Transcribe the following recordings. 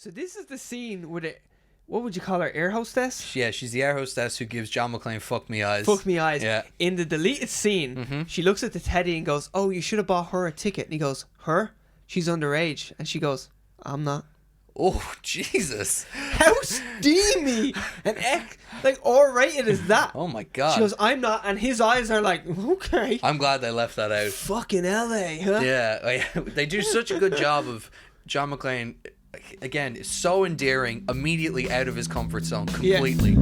So this is the scene with it. What would you call her? Air hostess? Yeah, she's the air hostess who gives John McClane fuck me eyes. Fuck me eyes. Yeah. In the deleted scene, she looks at the teddy and goes, "Oh, you should have bought her a ticket." And he goes, "Her? She's underage." And she goes, "I'm not." Oh, Jesus. How steamy and like R-rated is that? Oh my God. She goes, "I'm not," and his eyes are like, "Okay." I'm glad they left that out. Fucking LA, huh? Yeah, they do such a good job of John McClane. Again, is so endearing, immediately out of his comfort zone completely.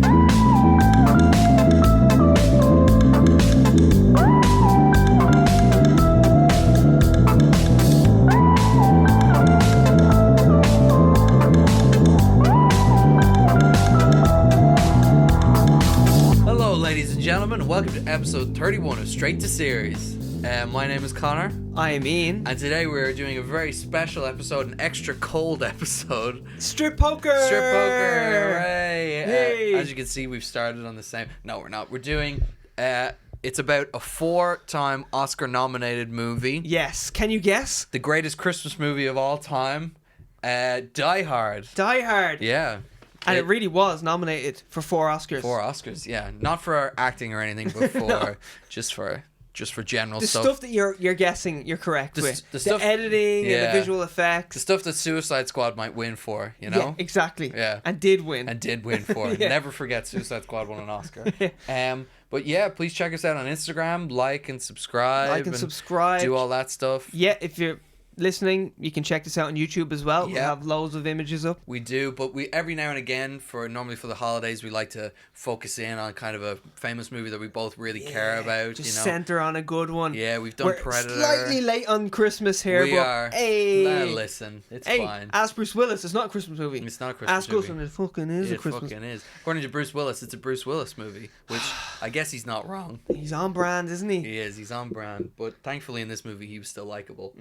Hello, ladies and gentlemen, and welcome to episode 31 of Straight to Series. My name is Connor. I am Ian. And today we're doing a very special episode, an extra cold episode. Strip poker! Strip poker! Hooray! Hey. As you can see, we've started on the same... No, we're not. We're doing... it's about a 4-time Oscar-nominated movie. Yes. Can you guess? The greatest Christmas movie of all time. Die Hard. Die Hard. Yeah. And it really was nominated for 4 Oscars. 4 Oscars, yeah. Not for acting or anything, but for... No. Just for general the stuff. stuff that you're guessing you're correct with. The stuff, editing and the visual effects. The stuff that Suicide Squad might win for, you know? Yeah, exactly. Yeah. And did win. For. Yeah. Never forget Suicide Squad won an Oscar. But yeah, please check us out on Instagram, like and subscribe. Do all that stuff. Yeah, if you're listening, you can check this out on YouTube as well. Yeah. We have loads of images up. We do, but we every now and again, normally for the holidays, we like to focus in on kind of a famous movie that we both really care about. Just you know? center on a good one. Yeah, we've done Predator. Slightly late on Christmas here, we but are. hey, Listen, it's hey, fine. Ask Bruce Willis. It's not a Christmas movie. It's not a Christmas movie. Ask us, and it fucking is a Christmas. It fucking is. According to Bruce Willis, it's a Bruce Willis movie, which I guess he's not wrong. He's on brand, isn't he? He is. He's on brand. But thankfully, in this movie, he was still likable.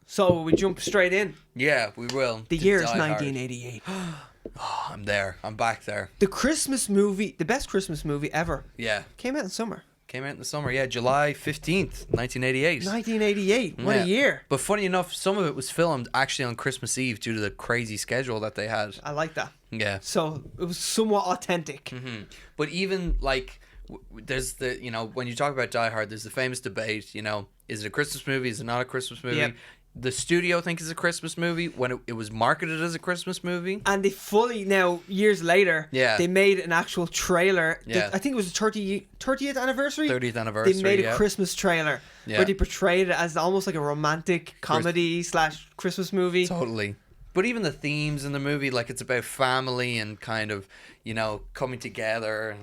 So we jump straight in. Yeah, we will. The year is 1988. Oh, I'm there. I'm back there. The Christmas movie, the best Christmas movie ever. Yeah. Came out in summer. Came out in the summer, yeah. July 15th, 1988. 1988. What a year. But funny enough, some of it was filmed actually on Christmas Eve due to the crazy schedule that they had. I like that. Yeah. So it was somewhat authentic. But even like... there's the, when you talk about Die Hard, there's the famous debate, is it a Christmas movie? Is it not a Christmas movie? Yep. The studio thinks it's a Christmas movie when it was marketed as a Christmas movie. And they fully, now, years later, Yeah. they made an actual trailer. Yeah. I think it was the 30th anniversary? 30th anniversary, They made a yeah. Christmas trailer Yeah. where they portrayed it as almost like a romantic comedy / Christmas movie. Totally. But even the themes in the movie, like it's about family and kind of, coming together.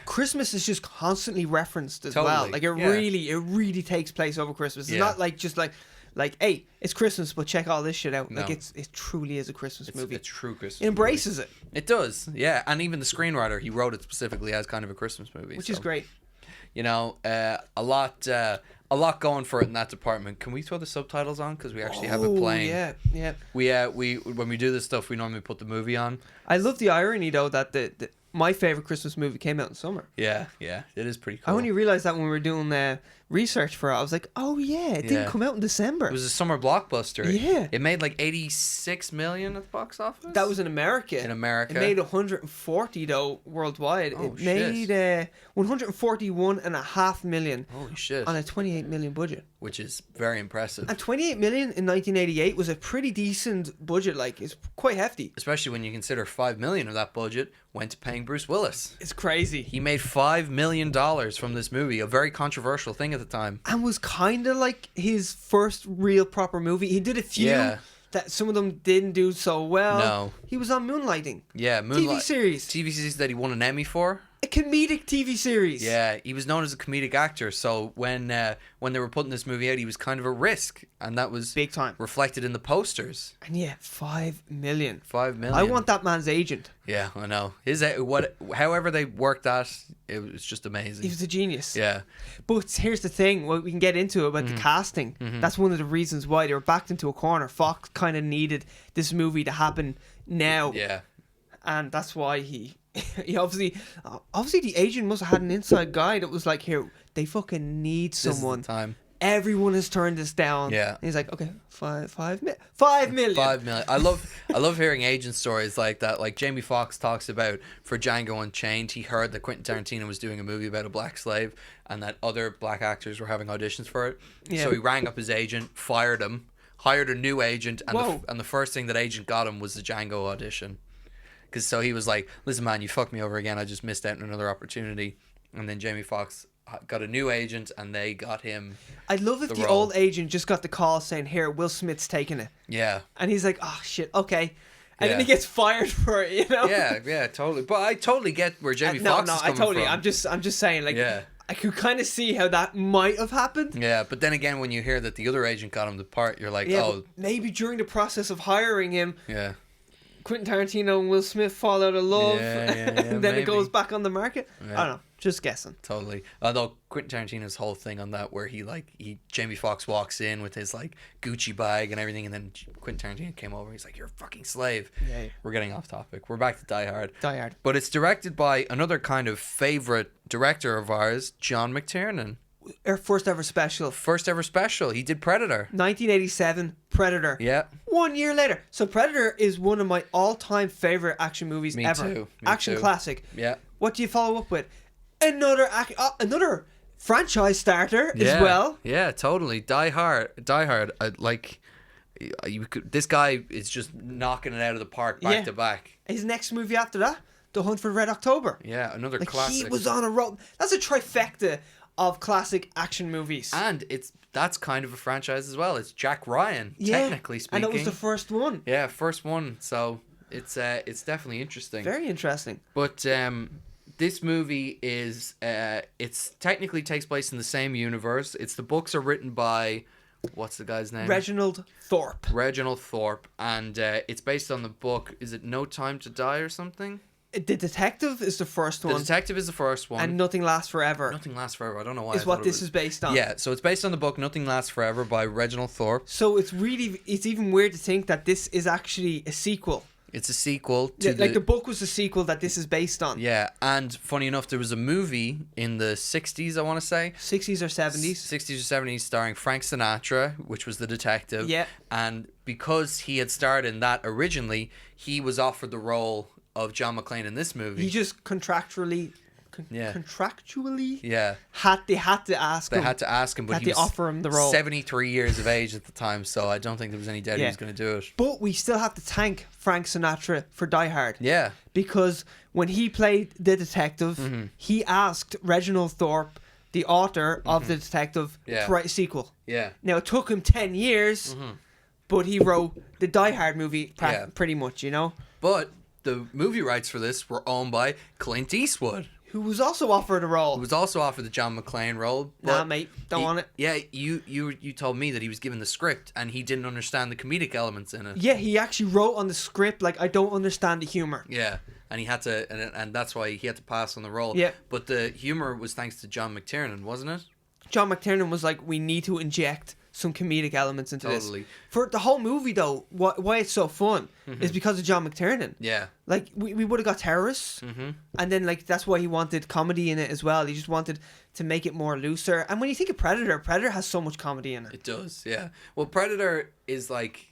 Christmas is just constantly referenced as Totally, well. Like it really takes place over Christmas. It's Yeah. not like just like, hey, it's Christmas, but check all this shit out. No. Like it truly is a Christmas movie. It's a true Christmas It embraces movie. it. It does, yeah. And even the screenwriter, he wrote it specifically as kind of a Christmas movie. Which is great. A lot going for it in that department. Can we throw the subtitles on? Because we actually have it playing. Yeah. We when we do this stuff, we normally put the movie on. I love the irony though that my favorite Christmas movie came out in summer. Yeah, it is pretty I cool. only realized that when we were doing research for it. I was like, oh yeah, it didn't come out in December. It was a summer blockbuster. Yeah. It made like 86 million at the box office. That was in America. In America. It made 140 though worldwide. Oh, it made 141.5 million. Holy shit. On a 28 million budget. Which is very impressive. And 28 million in 1988 was a pretty decent budget. Like, it's quite hefty. Especially when you consider 5 million of that budget went to paying Bruce Willis. It's crazy. He made $5 million from this movie, a very controversial thing at the time. And was kind of like his first real proper movie. He did a few that some of them didn't do so well. No. He was on Moonlighting. Yeah, TV series. TV series that he won an Emmy for. A comedic TV series. Yeah, he was known as a comedic actor. So when they were putting this movie out, he was kind of a risk, and that was big time reflected in the posters. And yeah, 5 million. 5 million. I want that man's agent. Yeah, I know. However they worked that, it was just amazing. He was a genius. Yeah. But here's the thing, we can get into about the casting. That's one of the reasons why they were backed into a corner. Fox kind of needed this movie to happen now. Yeah. And that's why he obviously the agent must have had an inside guy that was like, here, they fucking need someone. This is the time. Everyone has turned this down. Yeah. And he's like, okay, 5 million. 5 million. I love hearing agent stories like that. Like Jamie Foxx talks about for Django Unchained, he heard that Quentin Tarantino was doing a movie about a black slave and that other black actors were having auditions for it. Yeah. So he rang up his agent, fired him, hired a new agent, and the first thing that agent got him was the Django audition. Because so he was like, listen man, you fucked me over again. I just missed out on another opportunity. And then Jamie Foxx got a new agent and they got him. I'd love if the old agent just got the call saying, here, Will Smith's taking it. Yeah. And he's like, oh shit, okay. And then he gets fired for it, you know? Yeah, totally. But I totally get where Jamie Foxx is coming from. I'm just saying, like, I could kind of see how that might have happened. Yeah, but then again, when you hear that the other agent got him the part, you're like, maybe during the process of hiring him, yeah, Quentin Tarantino and Will Smith fall out of love, and then maybe. it goes back on the market. Yeah. I don't know, just guessing. Totally. Although Quentin Tarantino's whole thing on that, where Jamie Foxx walks in with his like Gucci bag and everything, and then Quentin Tarantino came over. He's like, "You're a fucking slave." Yeah. We're getting off topic. We're back to Die Hard. Die Hard. But it's directed by another kind of favorite director of ours, John McTiernan. Our first ever special. First ever special. He did Predator. 1987, Predator. Yeah. 1 year later. So Predator is one of my all-time favorite action movies ever. Me action too. classic. Yeah. What do you follow up with? Another franchise starter as well. Yeah, totally. Die Hard. This guy is just knocking it out of the park back to back. His next movie after that, The Hunt for Red October. Yeah, another classic. He was on a roll. That's a trifecta of classic action movies. And that's kind of a franchise as well. It's Jack Ryan, technically speaking. And it was the first one. Yeah, first one. So it's definitely interesting. Very interesting. But this movie is it's technically takes place in the same universe. The books are written by what's the guy's name? Reginald Thorpe. And it's based on the book. Is it No Time to Die or something? The Detective is the first one. The Detective is the first one. And Nothing Lasts Forever. Nothing Lasts Forever. I don't know why. Is what this is based on. Yeah, so it's based on the book Nothing Lasts Forever by Reginald Thorpe. So it's even weird to think that this is actually a sequel. It's a sequel to the book was a sequel that this is based on. Yeah, and funny enough, there was a movie in the 60s, I want to say. 60s or 70s. 60s or 70s, starring Frank Sinatra, which was the detective. Yeah. And because he had starred in that originally, he was offered the role of John McClane in this movie. He just contractually they had to ask him. They had to ask him, but he was offer him the role. 73 years of age at the time, so I don't think there was any doubt he was going to do it. But we still have to thank Frank Sinatra for Die Hard. Yeah. Because when he played the detective, he asked Reginald Thorpe, the author of The Detective, to write a sequel. Yeah. Now, it took him 10 years, but he wrote the Die Hard movie pretty much, you know? But the movie rights for this were owned by Clint Eastwood, who was also offered a role. Who was also offered the John McClane role. Nah, mate, don't want it. Yeah, you told me that he was given the script and he didn't understand the comedic elements in it. Yeah, he actually wrote on the script, like, I don't understand the humor. Yeah, and he had to, and that's why he had to pass on the role. Yeah. But the humor was thanks to John McTiernan, wasn't it? John McTiernan was like, we need to inject some comedic elements into this. Totally. For the whole movie, though, why it's so fun is because of John McTiernan. Yeah. Like, we would have got terrorists, and then, like, that's why he wanted comedy in it as well. He just wanted to make it more looser. And when you think of Predator has so much comedy in it. It does, yeah. Well, Predator is like...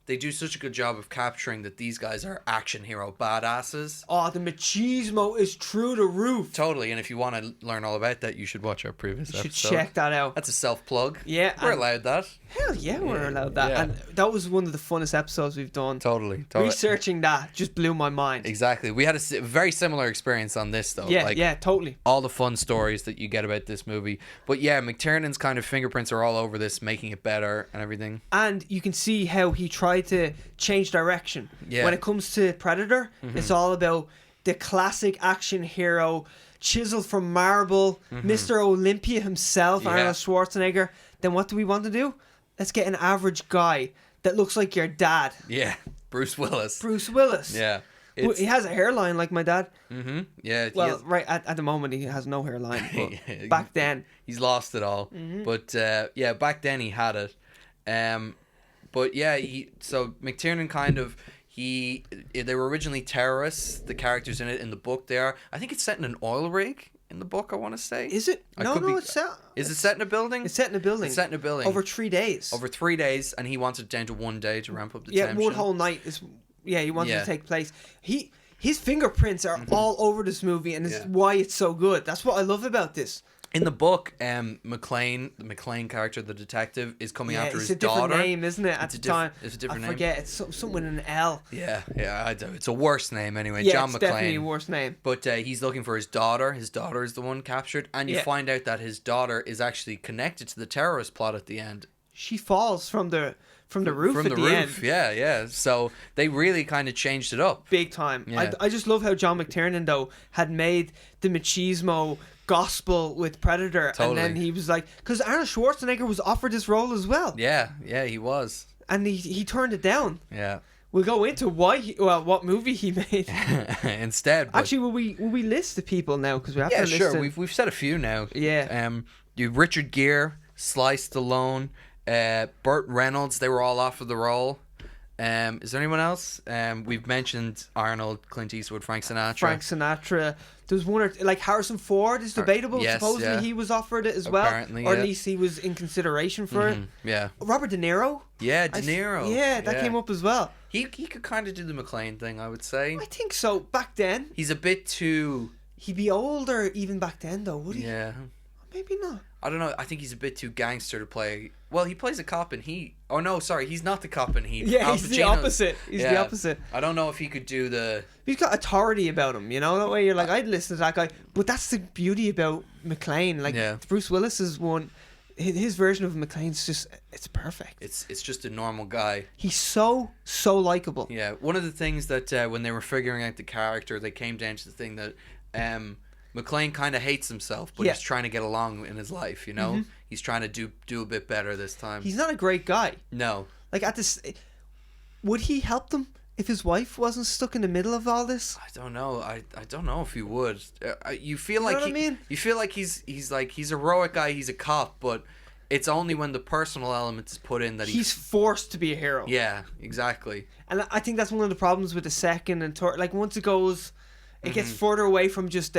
They do such a good job of capturing that these guys are action hero badasses. Oh, the machismo is through the roof. Totally, and if you want to learn all about that, you should watch our previous episode. You should check that out. That's a self-plug. Yeah. We're allowed that. Hell yeah, we're allowed that. Yeah. And that was one of the funnest episodes we've done. Totally. Researching that just blew my mind. Exactly. We had a very similar experience on this, though. Yeah, totally. All the fun stories that you get about this movie. But yeah, McTiernan's kind of fingerprints are all over this, making it better and everything. And you can see how he tried to change direction. Yeah. When it comes to Predator, it's all about the classic action hero, chiseled from marble, Mr. Olympia himself, Arnold Schwarzenegger. Then what do we want to do? Let's get an average guy that looks like your dad. Yeah, Bruce Willis. Yeah. He has a hairline like my dad. Yeah. Well, right at the moment he has no hairline. But back then he's lost it all. But yeah, back then he had it. But yeah, so McTiernan kind of they were originally terrorists. The characters in it in the book they are. I think it's set in an oil rig. in the book, I want to say. Is it? No, it's set. Is it set in a building? It's set in a building. It's set in a building. Over 3 days. Over 3 days, and he wants it down to 1 day to ramp up the tension. tension. Yeah, one whole night is. Yeah, he wants it to take place. His fingerprints are all over this movie, and it's why it's so good. That's what I love about this. In the book, the McClane character, the detective, is coming after his daughter. It's a different name, isn't it? At the time, it's a different name. I forget. It's something with an L. Yeah, I do. It's a worse name anyway. Yeah, John it's McClane. Definitely a worse name. But he's looking for his daughter. His daughter is the one captured, and you find out that his daughter is actually connected to the terrorist plot at the end. She falls from the roof at the end. Yeah. So they really kind of changed it up. Big time. Yeah. I just love how John McTiernan, though, had made the machismo gospel with Predator. Totally. And then he was like... Because Arnold Schwarzenegger was offered this role as well. Yeah, he was. And he turned it down. Yeah. We'll go into what movie he made instead. Actually, will we list the people now? Because we have to list sure. We've said a few now. Yeah. You Richard Gere, Sly Stallone, Burt Reynolds. They were all offered the role. Is there anyone else? We've mentioned Arnold, Clint Eastwood, Frank Sinatra. There's one like Harrison Ford is debatable. Yes, supposedly he was offered it as well, apparently, or at least he was in consideration for it. Yeah. Robert De Niro. Yeah, De Niro. That came up as well. He could kind of do the McClane thing, I would say. I think so. Back then, he's a bit too. He'd be older even back then, though, would he? Yeah. Maybe not. I don't know. I think he's a bit too gangster to play. Well, he plays a cop in Heat. Oh no, sorry, he's not the cop in Heat. Yeah, he's the opposite. The opposite. I don't know if he could do the. He's got authority about him, you know. That way, you're like, I'd listen to that guy. But that's the beauty about McClane. Like Bruce Willis is one. His version of McClane's it's perfect. It's just a normal guy. He's so likable. Yeah, one of the things that when they were figuring out the character, they came down to the thing that McClane kind of hates himself, but he's trying to get along in his life. You know, he's trying to do a bit better this time. He's not a great guy. No. Like at this, would he help them if his wife wasn't stuck in the middle of all this? I don't know. I don't know if he would. You feel like what I mean? You feel like he's a heroic guy. He's a cop, but it's only when the personal element is put in that he's forced to be a hero. Yeah, exactly. And I think that's one of the problems with the second and third. Like once it goes, it gets further away from just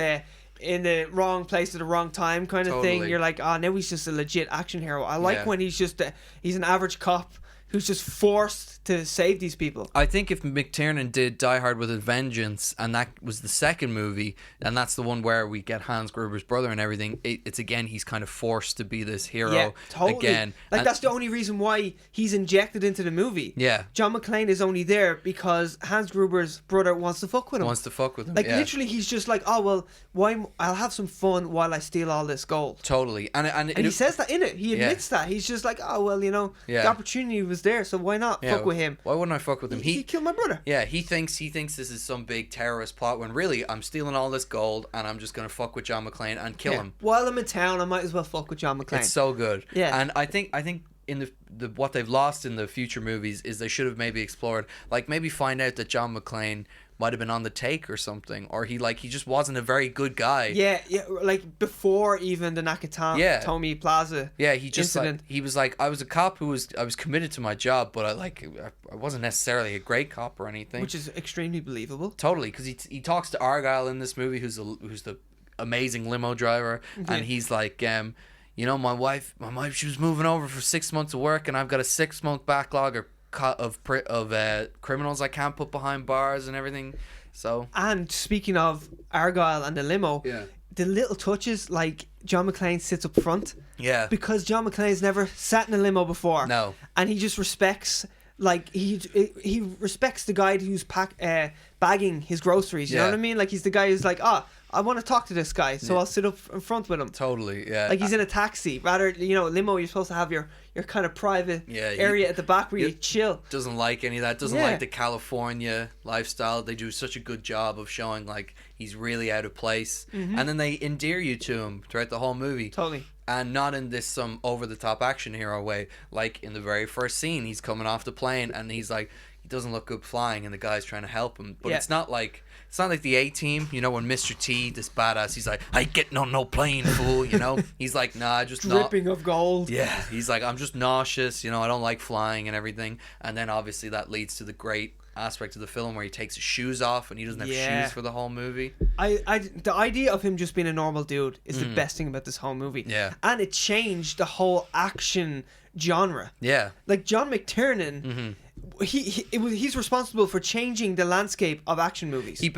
in the wrong place at the wrong time kind of thing. You're like, now he's just a legit action hero. I like when he's just he's an average cop who's just forced to save these people. I think if McTiernan did Die Hard with a Vengeance, and that was the second movie, and that's the one where we get Hans Gruber's brother and everything, it's again, he's kind of forced to be this hero again. Like, that's the only reason why he's injected into the movie. Yeah. John McClane is only there because Hans Gruber's brother wants to fuck with him. Like, literally, he's just like, I'll have some fun while I steal all this gold. Totally. And he says that in it. He admits that. He's just like, the opportunity was there, so why not fuck with him? Why wouldn't I fuck with him? He killed my brother. Yeah, he thinks this is some big terrorist plot when really I'm stealing all this gold and I'm just gonna fuck with John McClane and kill him. While I'm in town, I might as well fuck with John McClane. It's so good. Yeah. And I think in the what they've lost in the future movies is they should have maybe explored, like maybe find out that John McClane might have been on the take or something, or he just wasn't a very good guy. Yeah, like before even the Nakatomi Plaza. Yeah, he just incident. He was like, I was a cop I was committed to my job, but I wasn't necessarily a great cop or anything. Which is extremely believable. Totally, because he talks to Argyle in this movie, who's the amazing limo driver, and he's like, my wife, she was moving over for 6 months of work, and I've got a 6-month backlog of criminals I can't put behind bars and everything. So, and speaking of Argyle and the limo, yeah, the little touches, like John McClane sits up front, because John McClane's never sat in a limo before, and he just respects, like he respects the guy who's bagging his groceries. You know what I mean? Like he's the guy who's like, I want to talk to this guy, so I'll sit up in front with him. Totally, yeah. Like he's in a taxi. Rather, limo, you're supposed to have your kind of private area at the back where you chill. Doesn't like any of that. Doesn't like the California lifestyle. They do such a good job of showing like he's really out of place. And then they endear you to him throughout the whole movie. Totally. And not in this some over-the-top action hero way. Like in the very first scene, he's coming off the plane and he's like, he doesn't look good flying, and the guy's trying to help him. But it's not like the A-Team, you know, when Mr. T, this badass, he's like, I ain't getting on no plane, fool, you know? He's like, nah, I just dripping of gold. Yeah, he's like, I'm just nauseous, you know, I don't like flying and everything. And then obviously that leads to the great aspect of the film where he takes his shoes off and he doesn't have shoes for the whole movie. The idea of him just being a normal dude is the best thing about this whole movie. Yeah. And it changed the whole action genre. Yeah. Like John McTiernan, he's responsible for changing the landscape of action movies. He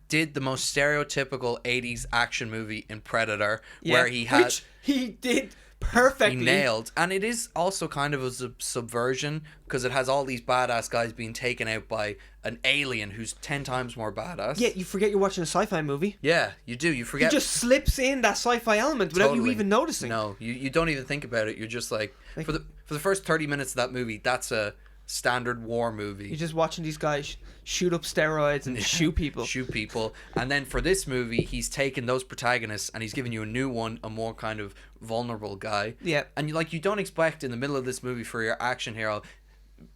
did the most stereotypical 80s action movie in Predator, where he had... Which he did perfectly. He nailed. And it is also kind of a subversion, because it has all these badass guys being taken out by an alien who's 10 times more badass. Yeah, you forget you're watching a sci-fi movie. Yeah, you do. You forget. He just slips in that sci-fi element without you even noticing. No, you don't even think about it. You're just like for the first 30 minutes of that movie, that's a standard war movie. You're just watching these guys shoot up steroids and shoot people. And then for this movie, he's taken those protagonists and he's given you a new one, a more kind of vulnerable guy. Yeah. And you don't expect in the middle of this movie for your action hero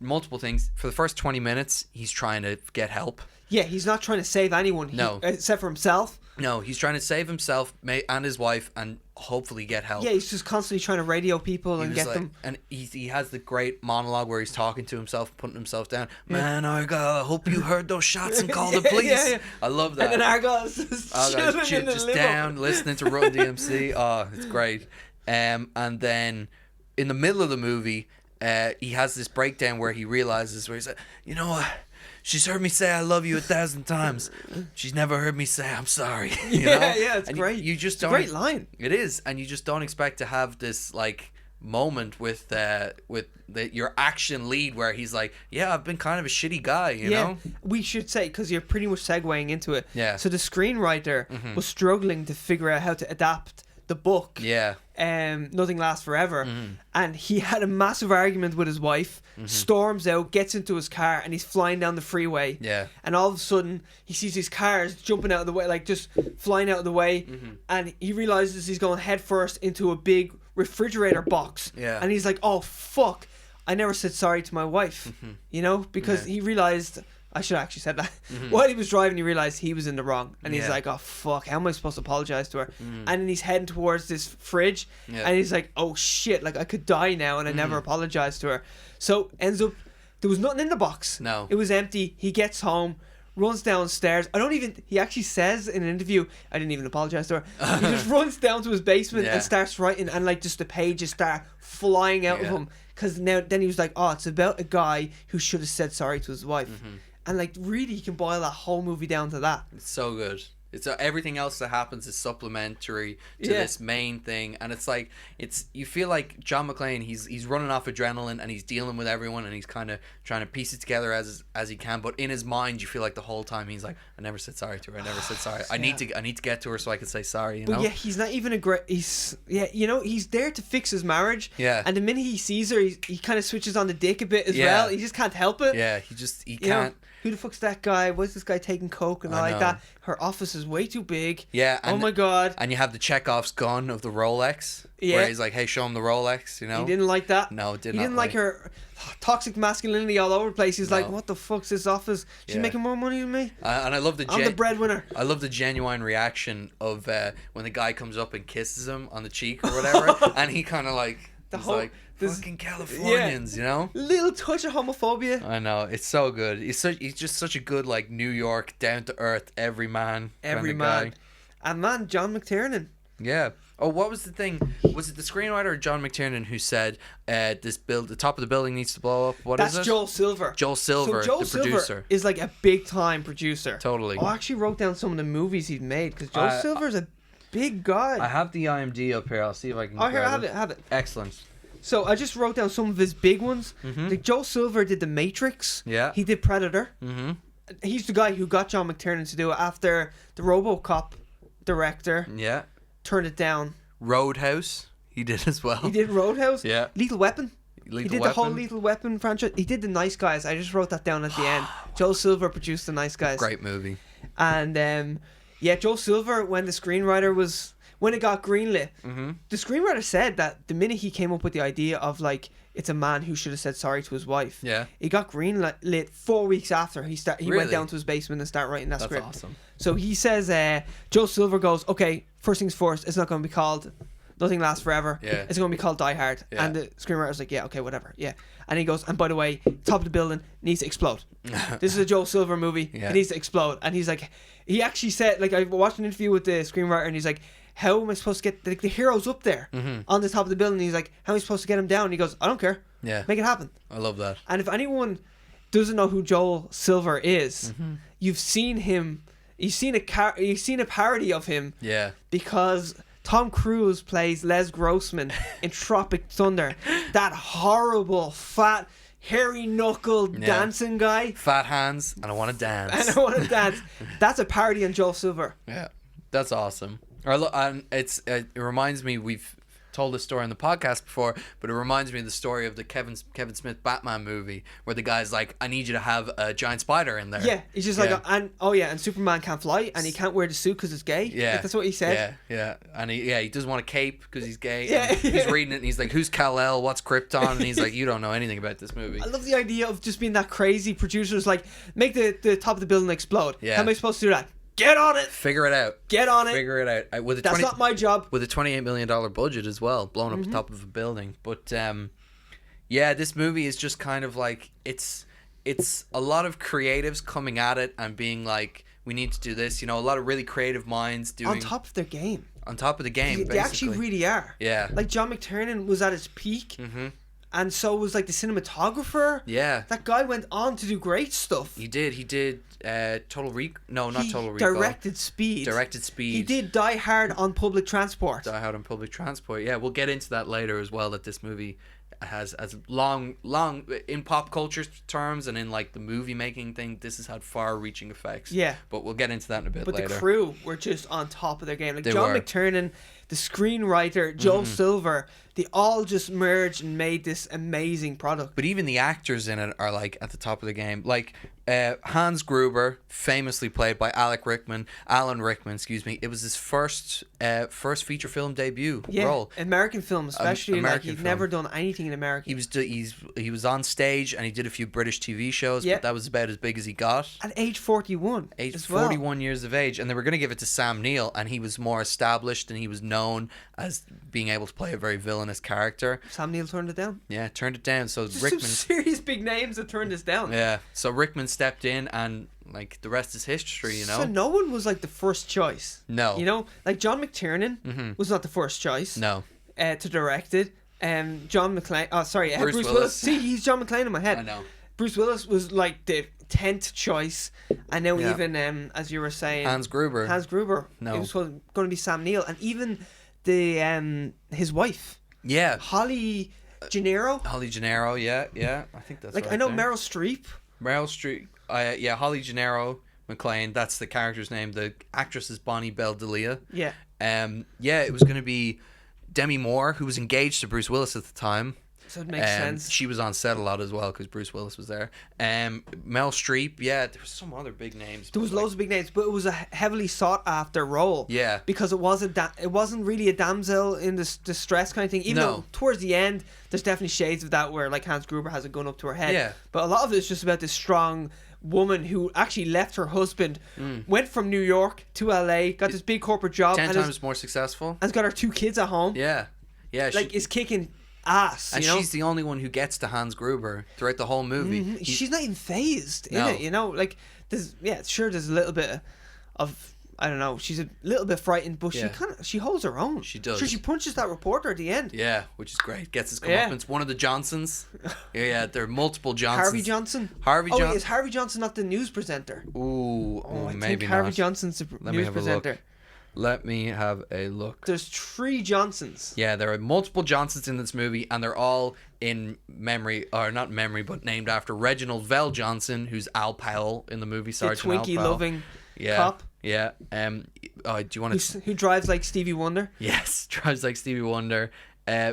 multiple things. For the first 20 minutes, he's trying to get help. Yeah, he's not trying to save anyone. Except for himself. No, he's trying to save himself and his wife and hopefully get help. Yeah, he's just constantly trying to radio people and get them. And he has the great monologue where he's talking to himself, putting himself down. Man, I hope you heard those shots and called the police. Yeah. I love that. And then Argos just down, listening to Run DMC. Oh, it's great. And then in the middle of the movie, he has this breakdown where he realizes, where he's like, you know what? She's heard me say I love you 1,000 times. She's never heard me say I'm sorry. You know? Yeah, it's great. You just don't. It's a great line. It is, and you just don't expect to have this like moment with your action lead where he's like, yeah, I've been kind of a shitty guy, you know? We should say, because you're pretty much segueing into it. Yeah. So the screenwriter was struggling to figure out how to adapt the book. Yeah. Nothing Lasts Forever. And he had a massive argument with his wife, storms out, gets into his car, and he's flying down the freeway. Yeah. And all of a sudden, he sees these cars jumping out of the way, like just flying out of the way. And he realizes he's going head first into a big refrigerator box. Yeah. And he's like, oh, fuck. I never said sorry to my wife. You know? Because he realized... I should have actually said that. While he was driving, he realized he was in the wrong. And he's like, oh, fuck, how am I supposed to apologize to her? And then he's heading towards this fridge. And he's like, oh, shit, like I could die now and I never apologized to her. So ends up, there was nothing in the box. No. It was empty. He gets home, runs downstairs. He actually says in an interview, I didn't even apologize to her. He just runs down to his basement and starts writing, and like just the pages start flying out of him. Because then he was like, oh, it's about a guy who should have said sorry to his wife. And like really, you can boil that whole movie down to that. It's so good. It's everything else that happens is supplementary to this main thing, and it's like you feel like John McClane. He's running off adrenaline and he's dealing with everyone and he's kind of trying to piece it together as he can. But in his mind, you feel like the whole time he's like, I never said sorry to her. I never said sorry. I need to get to her so I can say sorry. You know? But yeah, he's not even a great. He's there to fix his marriage. Yeah. And the minute he sees her, he kind of switches on the dick a bit as well. He just can't help it. Yeah. He can't. Who the fuck's that guy? Why's this guy taking coke and all like that? Her office is way too big. Yeah. Oh my god. And you have the Chekhov's gun of the Rolex. Yeah. Where he's like, hey, show him the Rolex, you know? He didn't like that. No, he didn't like her toxic masculinity all over the place. He's like, what the fuck's this office? She's making more money than me. And I love I'm the breadwinner. I love the genuine reaction of when the guy comes up and kisses him on the cheek or whatever. And he kind of like... fucking Californians, you know? Little touch of homophobia. I know, it's so good. He's just such a good like New York, down to earth, everyman. Guy. And man, John McTiernan. Yeah. Oh, what was the thing? Was it the screenwriter or John McTiernan who said the top of the building needs to blow up? That's Joel Silver. Joel Silver, so Joel the Silver producer. is like a big time producer. Totally. I actually wrote down some of the movies he's made because Joel Silver's a big guy. I have the IMDb up here. I'll see if I can. Oh, here, have it. Excellent. So I just wrote down some of his big ones. Like Joel Silver did The Matrix. Yeah. He did Predator. He's the guy who got John McTiernan to do it after the RoboCop director. Yeah. Turned it down. Roadhouse. He did as well. He did Roadhouse. Yeah. Lethal Weapon. He did the whole Lethal Weapon franchise. He did The Nice Guys. I just wrote that down at the end. Joel Silver produced The Nice Guys. Great movie. And Joel Silver, when the screenwriter was when it got greenlit, the screenwriter said that the minute he came up with the idea of like it's a man who should have said sorry to his wife, it got greenlit 4 weeks after he went down to his basement and started writing that script. That's awesome. So he says, Joe Silver goes, okay, first things first, it's not going to be called Nothing Lasts Forever. Yeah. It's going to be called Die Hard. Yeah. And the screenwriter's like, yeah, okay, whatever. Yeah. And he goes, and by the way, top of the building needs to explode. This is a Joe Silver movie. Yeah. It needs to explode. And he's like, he actually said, like, I watched an interview with the screenwriter and he's like, how am I supposed to get the heroes up there on the top of the building? And he's like, how am I supposed to get him down? And he goes, I don't care. Yeah. Make it happen. I love that. And if anyone doesn't know who Joel Silver is, you've seen him. You've seen a parody of him. Yeah. Because Tom Cruise plays Les Grossman in Tropic Thunder. That horrible, fat, hairy knuckled dancing guy. Fat hands, and I want to dance. And I want to dance. That's a parody on Joel Silver. Yeah, that's awesome. And it reminds me, we've told this story on the podcast before, but it reminds me of the story of the Kevin Smith Batman movie where the guy's like, I need you to have a giant spider in there. Yeah, he's just like, and Superman can't fly and he can't wear the suit because it's gay. Yeah, like, that's what he said. Yeah, and he doesn't want a cape because he's gay. Yeah, he's reading it and he's like, who's Kal-El? What's Krypton? And he's like, you don't know anything about this movie. I love the idea of just being that crazy. Producers like, make the top of the building explode. Yeah. How am I supposed to do that? Get on it. Figure it out. Get on it. Figure it out. That's not my job. With a $28 million budget as well, blown up the top of a building. But yeah, this movie is just kind of like it's a lot of creatives coming at it and being like, we need to do this. You know, a lot of really creative minds doing on top of their game. On top of the game. They actually really are. Yeah. Like John McTiernan was at his peak. And so was like the cinematographer. Yeah. That guy went on to do great stuff. He did Total Recall. No, not Total Recall. Directed Speed. He did Die Hard on Public Transport. Die Hard on Public Transport. Yeah, we'll get into that later as well, that this movie has as long in pop culture terms and in like the movie making thing, this has had far reaching effects. Yeah. But we'll get into that in a bit later. But the crew were just on top of their game. Like They John were. McTiernan, the screenwriter, Joel Silver, they all just merged and made this amazing product. But even the actors in it are like at the top of the game. Like Hans Gruber, famously played by Alan Rickman, it was his first feature film debut role. American film especially. American he'd film. never done anything in America. He was on stage and he did a few British TV shows, but that was about as big as he got. At age 41. Age as 41 years of age, and they were going to give it to Sam Neill, and he was more established and he was known as being able to play a very villainous character. Sam Neill turned it down. Yeah, turned it down. So Just Rickman, some serious big names that turned this down. yeah, so Rickman stepped in, and like the rest is history. You know, So no one was like the first choice. No. You know, like John McTiernan was not the first choice. no, To direct it. John McClane. Oh, sorry, Bruce Bruce Willis. Willis. See, he's John McClane in my head. I know. Bruce Willis was like the 10th choice, and now Yeah. even as you were saying, Hans Gruber. No, it was going to be Sam Neill, and even the his wife, Yeah, Holly Gennaro. Holly Gennaro. Yeah, I think that's Like right I know there. Meryl Streep. Meryl Streep. Yeah, Holly Gennaro McClane. That's the character's name. The actress is Bonnie Belle Delia. Yeah. Yeah, it was going to be Demi Moore, who was engaged to Bruce Willis at the time. So it makes sense. She was on set a lot as well because Bruce Willis was there. Mel Streep, yeah, there was some other big names. There was loads of big names, but it was a heavily sought after role. Yeah. Because it wasn't really a damsel in distress kind of thing. Even though towards the end, there's definitely shades of that where like Hans Gruber has a gun up to her head. Yeah. But a lot of it is just about this strong woman who actually left her husband, went from New York to LA, got this big corporate job, 10 and times more successful. has got her 2 kids at home. Yeah. Like is kicking ass. And you know? she's the only one who gets to Hans Gruber throughout the whole movie. She's not even phased in No. it, you know. Like there's there's a little bit of I don't know. She's a little bit frightened, but she holds her own. She does. Sure, she punches that reporter at the end. Yeah, which is great. Gets his Yeah. comeuppance. One of the Johnsons. Yeah, there are multiple Johnsons. Harvey Johnson. Harvey Oh, Johnson. is Harvey Johnson not the news presenter? Ooh, I maybe think Harvey not. Johnson's the Let me news have a presenter. look. Let me have a look. There's 3 Johnsons. Yeah, there are multiple Johnsons in this movie, and they're all in memory, or not memory, but named after Reginald Vell Johnson, who's Al Powell in the movie The Sergeant Al Twinkie Powell. loving Yeah, cop yeah. Do you want to? who drives like Stevie Wonder. Yes, drives like Stevie Wonder.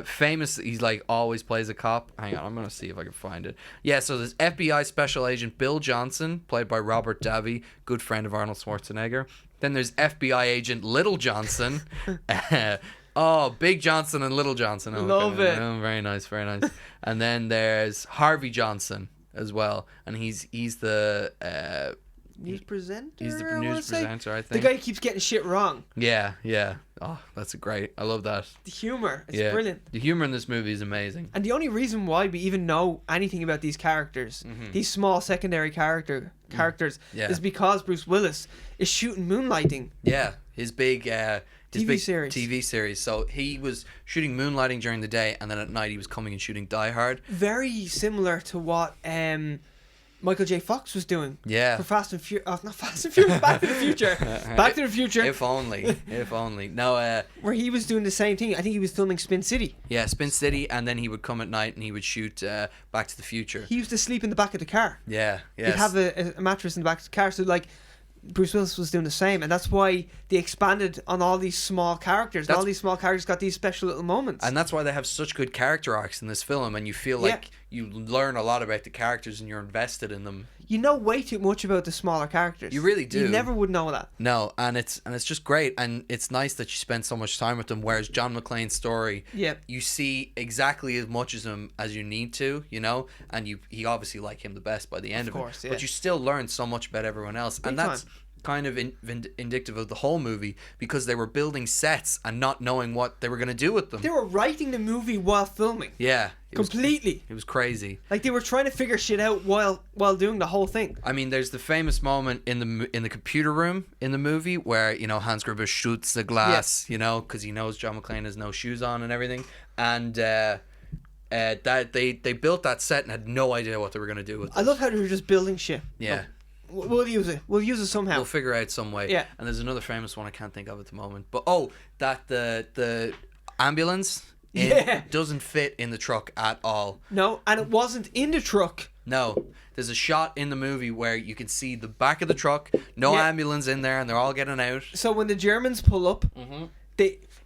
Famous, he's like always plays a cop. Hang on, I'm gonna see if I can find it. Yeah, so there's FBI Special Agent Bill Johnson, played by Robert Davi, good friend of Arnold Schwarzenegger. Then there's FBI agent Little Johnson. Big Johnson and Little Johnson. Love it. Oh, very nice, very nice. And then there's Harvey Johnson as well, and he's the news presenter. He's the news presenter, I The think. guy who keeps getting shit wrong. Yeah. Oh, that's great. I love that. The humor is brilliant. The humor in this movie is amazing. And the only reason why we even know anything about these characters, these small secondary characters, is because Bruce Willis is shooting Moonlighting. Yeah, his big TV series. So he was shooting Moonlighting during the day, and then at night he was coming and shooting Die Hard. Very similar to what Michael J. Fox was doing. Yeah. For Fast and Furious. Oh, not Fast and Furious. Back to the Future. Back to the Future. If only. No. Where he was doing the same thing. I think he was filming Spin City. Yeah, Spin City, and then he would come at night and he would shoot Back to the Future. He used to sleep in the back of the car. Yeah. He'd have a mattress in the back of the car. So like, Bruce Willis was doing the same, and that's why they expanded on all these small characters. And all these small characters got these special little moments. And that's why they have such good character arcs in this film, and you feel like you learn a lot about the characters and you're invested in them. You know way too much about the smaller characters. You really do. You never would know that. No, and it's just great, and it's nice that you spend so much time with them. Whereas John McClane's story, you see exactly as much of him as you need to, and he obviously like him the best by the end of it. But you still learn so much about everyone else, and that's kind of indicative of the whole movie, because they were building sets and not knowing what they were going to do with them. They were writing the movie while filming. Yeah. Completely. It was crazy. Like they were trying to figure shit out while doing the whole thing. I mean, there's the famous moment in the computer room in the movie where, Hans Gruber shoots the glass, because he knows John McClane has no shoes on and everything. And that they built that set and had no idea what they were going to do with it. I love how they were just building shit. Yeah. We'll use it. We'll use it somehow. We'll figure out some way. Yeah. And there's another famous one I can't think of at the moment. But that the ambulance doesn't fit in the truck at all. No, and it wasn't in the truck. No. There's a shot in the movie where you can see the back of the truck, no ambulance in there, and they're all getting out. So when the Germans pull up,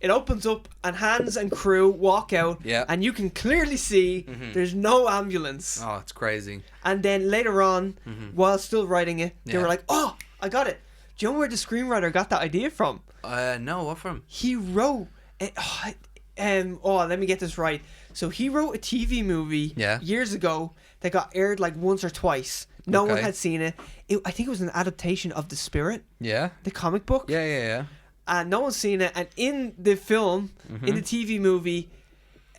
it opens up and Hans and crew walk out, and you can clearly see there's no ambulance. Oh, it's crazy. And then later on, while still writing it, they were like, "Oh, I got it." Do you know where the screenwriter got that idea from? No, what from? He wrote, let me get this right. So he wrote a TV movie years ago that got aired like once or twice. No one had seen it. I think it was an adaptation of The Spirit. Yeah. The comic book. Yeah. And no one's seen it. And in the film, in the TV movie,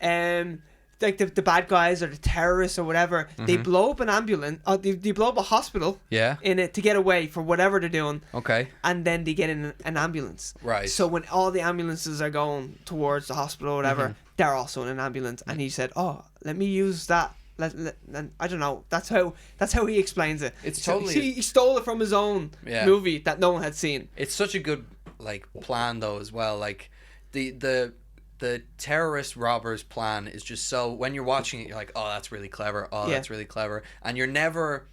like the bad guys or the terrorists or whatever, they blow up an ambulance. They blow up a hospital. In it to get away for whatever they're doing. Okay. And then they get in an ambulance. Right. So when all the ambulances are going towards the hospital or whatever, they're also in an ambulance. And he said, "Oh, let me use that." And I don't know. That's how he explains it. It's totally. He stole it from his own movie that no one had seen. It's such a good plan though as well. Like the terrorist robbers plan is just so, when you're watching it you're like, oh, that's really clever. That's really clever. And you're never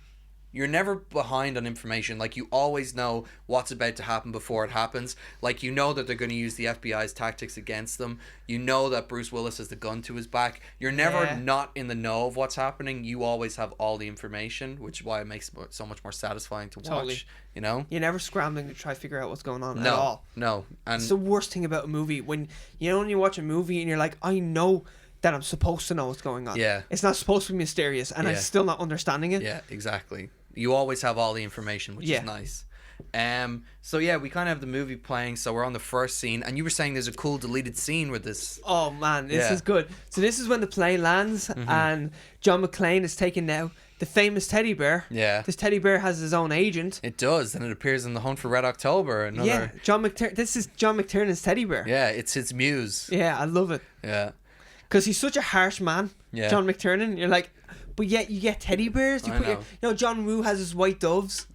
behind on information. Like, you always know what's about to happen before it happens. Like, you know that they're going to use the FBI's tactics against them. You know that Bruce Willis has the gun to his back. You're never not in the know of what's happening. You always have all the information, which is why it makes it so much more satisfying to watch. You're never scrambling to try to figure out what's going on at all. No. And it's the worst thing about a movie, when you watch a movie and you're like, I know that I'm supposed to know what's going on. Yeah. It's not supposed to be mysterious, and I'm still not understanding it. Yeah, exactly. You always have all the information, which is nice. So yeah, we kind of have the movie playing, so we're on the first scene, and you were saying there's a cool deleted scene with this. Oh man, this is good. So this is when the plane lands, and John McClane is taking now the famous teddy bear. Yeah. This teddy bear has his own agent. It does, and it appears in The Hunt for Red October. This is John McTiernan's teddy bear. Yeah, it's his muse. Yeah, I love it. Yeah. Because he's such a harsh man, John McTiernan. You're like, but yet you get teddy bears. John Woo has his white doves.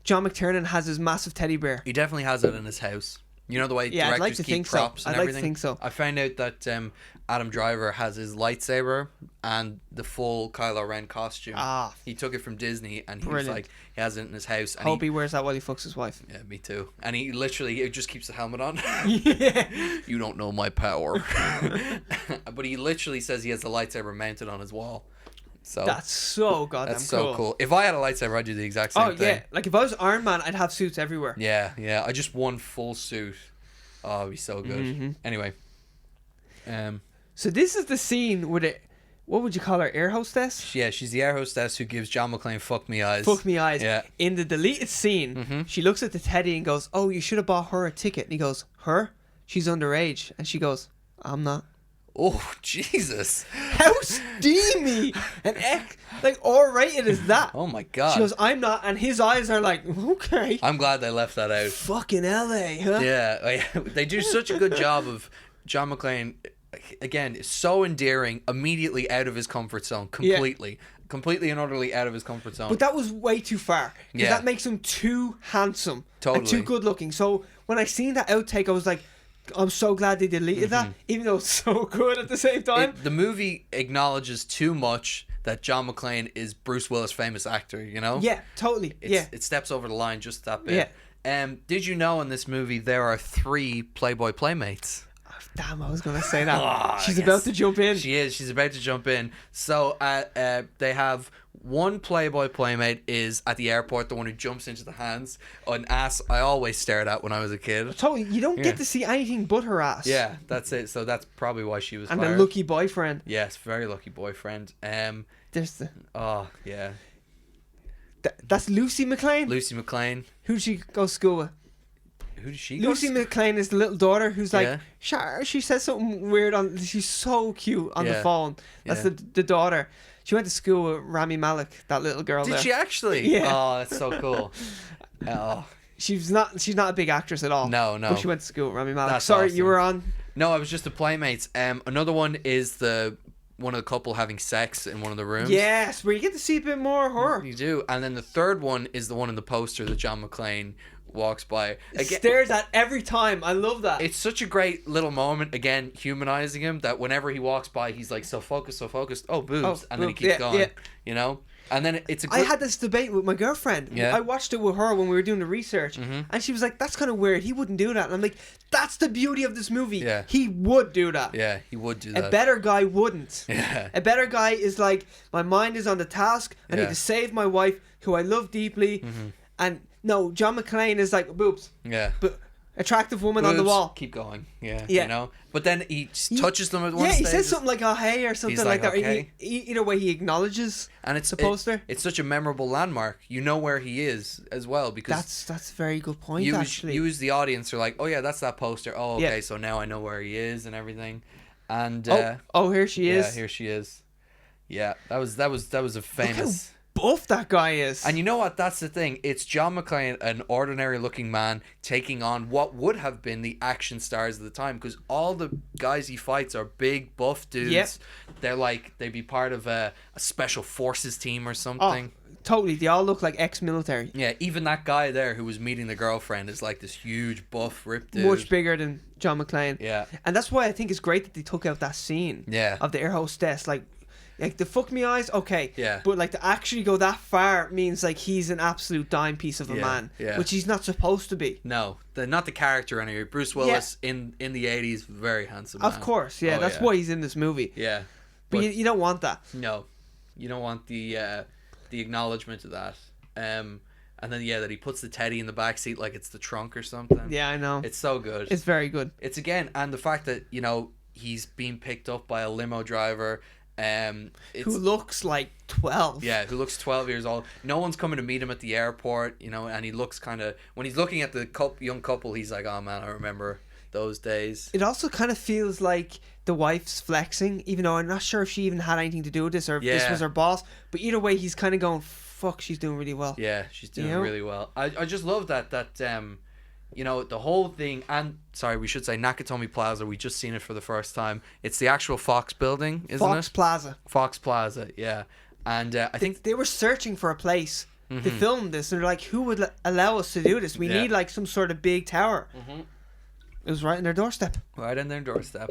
John McTiernan has his massive teddy bear. He definitely has it in his house. You know the way directors keep props and everything? I'd like to think so. I found out that Adam Driver has his lightsaber and the full Kylo Ren costume. He took it from Disney, and he was like, he has it in his house. And hope he wears that while he fucks his wife. Yeah, me too. And he just keeps the helmet on. Yeah. You don't know my power. But he literally says he has the lightsaber mounted on his wall. So That's so goddamn that's so cool. If I had a lightsaber, I'd do the exact same thing. Yeah, like if I was Iron Man, I'd have suits everywhere. Yeah. I just one full suit. Oh, it'd be so good. Anyway. So this is the scene with it. What would you call her? Air hostess? Yeah, she's the air hostess who gives John McClane fuck me eyes. Fuck me eyes. Yeah. In the deleted scene, she looks at the teddy and goes, "Oh, you should have bought her a ticket." And he goes, "Her? She's underage." And she goes, "I'm not." Oh, Jesus. How steamy and like R-rated is that? Oh my God. She goes, "I'm not," and his eyes are like, "Okay." I'm glad they left that out. Fucking LA, huh? Yeah, they do such a good job of John McClane. Again, so endearing, immediately out of his comfort zone, completely and utterly out of his comfort zone. But that was way too far. Because that makes him too handsome. Totally. And too good looking. So when I seen that outtake, I was like, I'm so glad they deleted that, even though it's so good at the same time. The movie acknowledges too much that John McClane is Bruce Willis' famous actor, you know? Yeah, totally. It steps over the line just that bit. Yeah. Did you know in this movie there are 3 Playboy Playmates? Damn, I was going to say that. She's about to jump in. She is. She's about to jump in. So they have one Playboy Playmate is at the airport, the one who jumps into the hands. An ass I always stared at when I was a kid. Totally. You don't get to see anything but her ass. Yeah, that's it. So that's probably why she was and fired. a lucky boyfriend. Yes, very lucky boyfriend. There's the... Oh, yeah. That's Lucy McClane? Lucy McClane. Who'd she go to school with? Who does she go Lucy McClane is the little daughter who's like, she says something weird on. She's so cute on the phone. That's the daughter. She went to school with Rami Malek, that little girl. Did there. she actually? Yeah. Oh, that's so cool. Oh. She's not a big actress at all. No. But she went to school with Rami Malek. That's Sorry, awesome. you were on. No, I was just the Playmates. Another one is one of the couple having sex in one of the rooms. Yes, where you get to see a bit more of her. You do. And then the third one is the one in the poster that John McClane walks by. Again, stares at every time. I love that. It's such a great little moment, again, humanizing him, that whenever he walks by, he's like so focused. Oh, boobs. And then he keeps going, you know? And then it's a I had this debate with my girlfriend. Yeah. I watched it with her when we were doing the research, and she was like, "That's kind of weird. He wouldn't do that." And I'm like, "That's the beauty of this movie. Yeah. He would do that. Yeah, he would do that. A better guy wouldn't. Yeah. A better guy is like, my mind is on the task. I need to save my wife, who I love deeply, and no, John McClane is like boobs. Yeah. But attractive woman boobs, on the wall. Keep going. Yeah. You know. But then he touches them at one stage. stage. Yeah, he says something like, "Oh, hey," or something like that. Okay. Either way, he acknowledges the poster. It's such a memorable landmark. You know where he is as well, because that's a very good point. You as the audience are like, "Oh yeah, that's that poster. Oh, okay, so now I know where he is and everything." And here she is. Yeah, here she is. Yeah, that was a famous. Buff that guy is. And you know what? That's the thing. It's John McClane, an ordinary looking man, taking on what would have been the action stars of the time, because all the guys he fights are big, buff dudes. Yep. They'd be part of a special forces team or something. Oh, totally. They all look like ex-military. Yeah, even that guy there who was meeting the girlfriend is like this huge, buff, ripped dude. Much bigger than John McClane. Yeah. And that's why I think it's great that they took out that scene of the air hostess. Like the fuck me eyes, okay. Yeah. But like to actually go that far means like he's an absolute dime piece of a man. Yeah. Which he's not supposed to be. No. Not the character anyway. Bruce Willis in the 80s, very handsome man. Of course, yeah. That's why he's in this movie. Yeah. But you don't want that. No. You don't want the acknowledgement of that. And then that he puts the teddy in the back seat like it's the trunk or something. Yeah, I know. It's so good. It's very good. It's and the fact that, he's being picked up by a limo driver. Who looks like 12. Yeah, who looks 12 years old. No one's coming to meet him at the airport, and he looks kind of, when he's looking at the young couple, he's like, "Oh man, I remember those days." It also kind of feels like the wife's flexing, even though I'm not sure if she even had anything to do with this or if this was her boss. But either way, he's kind of going, "Fuck, she's doing really well." Yeah, she's doing really well. I just love that the whole thing, and sorry, we should say Nakatomi Plaza. We just seen it for the first time. It's the actual Fox building, isn't it? Fox Plaza. Fox Plaza, yeah. And I think they were searching for a place to film this, and they're like, "Who would allow us to do this? We need like some sort of big tower." It was right in their doorstep. Right in their doorstep.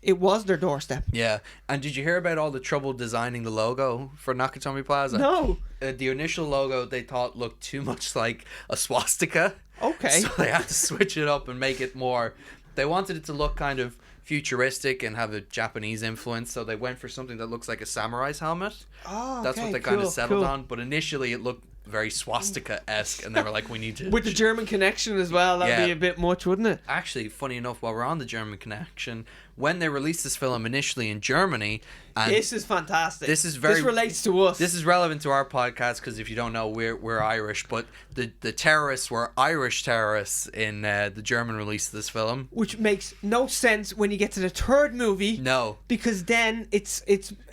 It was their doorstep. Yeah. And did you hear about all the trouble designing the logo for Nakatomi Plaza? No. The initial logo they thought looked too much like a swastika. Okay. So they had to switch it up and make it more. They wanted it to look kind of futuristic and have a Japanese influence, so they went for something that looks like a samurai's helmet. Oh, That's okay, what they kind of settled cool. on. But initially, it looked very swastika-esque, and they were like, we need to... With the German connection as well, that'd Yeah. be a bit much, wouldn't it? Actually, funny enough, while we're on the German connection, when they released this film initially in Germany... and This is fantastic. This relates to us. This is relevant to our podcast, because if you don't know, we're Irish, but the terrorists were Irish terrorists in the German release of this film. Which makes no sense when you get to the third movie. No. Because then it's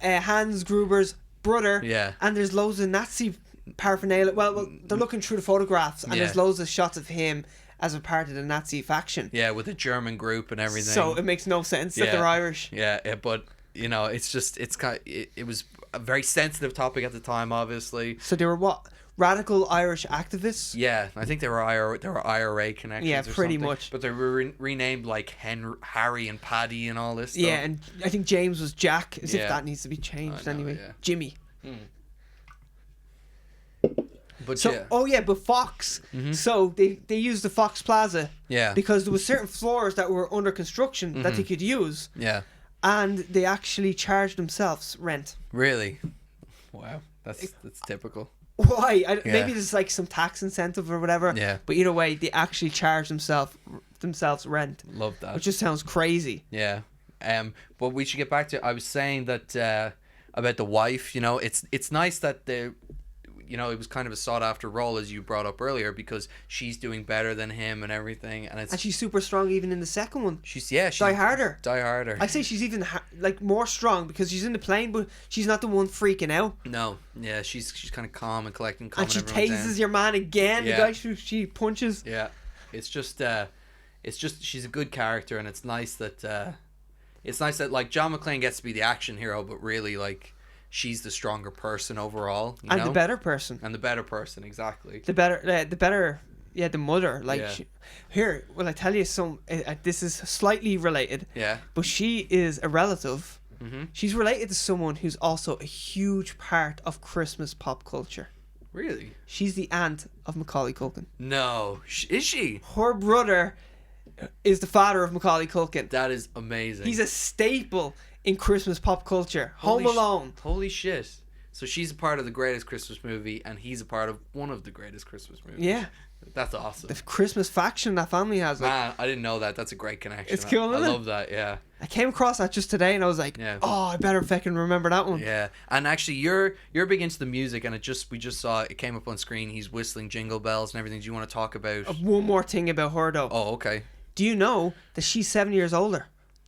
Hans Gruber's brother. Yeah. And there's loads of Nazi paraphernalia. Well, they're looking through the photographs, and there's loads of shots of him as a part of the Nazi faction. Yeah, with a German group and everything. So it makes no sense that they're Irish. Yeah, but you know, it's just it was a very sensitive topic at the time, obviously. So they were what? Radical Irish activists? Yeah, I think they were IRA connections. Yeah, or pretty something. much. But they were renamed like Harry and Paddy and all this stuff. Yeah, and I think James was Jack, as if Yeah. that needs to be changed anyway. yeah. Jimmy. But So, yeah. but Fox. So they used the Fox Plaza. Yeah. Because there was certain floors that were under construction that they could use, Yeah. and they actually charged themselves rent. Really? Wow. That's typical. Why? Yeah. Maybe there's like some tax incentive or whatever. Yeah. But either way, they actually charged themselves rent, Love that. which just sounds crazy. Yeah. But we should get back to. I was saying that about the wife. You know, it's nice that it was kind of a sought after role, as you brought up earlier, because she's doing better than him and everything, and she's super strong even in the second one. she's Die Harder. Die Harder. I say she's even more strong because she's in the plane, but she's not the one freaking out. No, yeah, she's kind of calm and collecting. And she tases your man again. Yeah. The guy she punches. Yeah, it's just she's a good character, and it's nice that like John McClane gets to be the action hero, but really like she's the stronger person overall, you know? The better person. And the better person, exactly. The better, the mother. Like, Yeah. will I tell you this is slightly related. Yeah. But she is a relative. Mm-hmm. She's related to someone who's also a huge part of Christmas pop culture. Really? She's the aunt of Macaulay Culkin. No, is she? Her brother is the father of Macaulay Culkin. That is amazing. He's a staple in Christmas pop culture. Home Alone. Holy shit. So she's a part of the greatest Christmas movie, and he's a part of one of the greatest Christmas movies. Yeah. That's awesome. The Christmas faction that family has. Man, I didn't know that. That's a great connection. It's cool, isn't I it? love that, yeah. I came across that just today, and I was like, Yeah. oh, I better fucking remember that one. Yeah. And actually, you're big into the music, and we just saw it came up on screen. He's whistling Jingle Bells and everything. Do you want to talk about... One more thing about her, though. Oh, okay. Do you know that she's 7 years older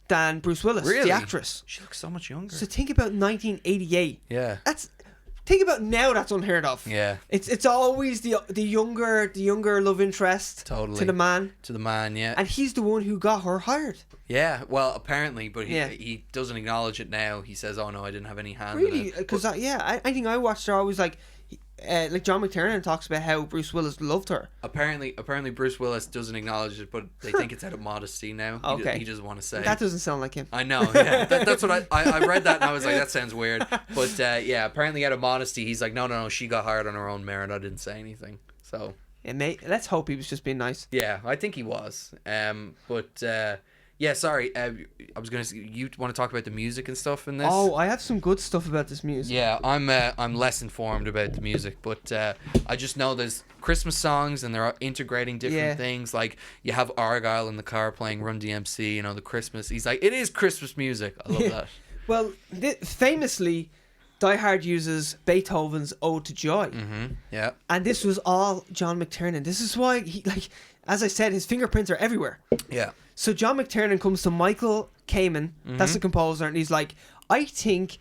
than Bruce Willis, Really? the actress? She looks so much younger. So think about 1988. Yeah. Think about now. That's unheard of. Yeah. It's always the younger love interest. Totally. To the man. To the man, yeah. And he's the one who got her hired. Yeah, well, apparently, but Yeah. he doesn't acknowledge it now. He says, "Oh no, I didn't have any hand Really? in it." Because I think I watched her. I was like John McTiernan talks about how Bruce Willis loved her. Apparently, Bruce Willis doesn't acknowledge it, but they think it's out of modesty now. Okay. He doesn't want to say. That doesn't sound like him. I know. Yeah, that's what I read that and I was like, that sounds weird. But yeah, apparently out of modesty, he's like, no, she got hired on her own merit. I didn't say anything. So. Yeah, mate. Let's hope he was just being nice. Yeah, I think he was. Yeah, sorry. I was gonna say, you want to talk about the music and stuff in this? Oh, I have some good stuff about this music. Yeah, I'm less informed about the music, but I just know there's Christmas songs and they're integrating different things. Like you have Argyle in the car playing Run DMC, the Christmas. He's like, it is Christmas music. I love that. Well, famously, Die Hard uses Beethoven's Ode to Joy. Mm-hmm. Yeah. And this was all John McTiernan. This is why he, like, as I said, his fingerprints are everywhere. Yeah. So John McTiernan comes to Michael Kamen, that's the composer, and he's like, I think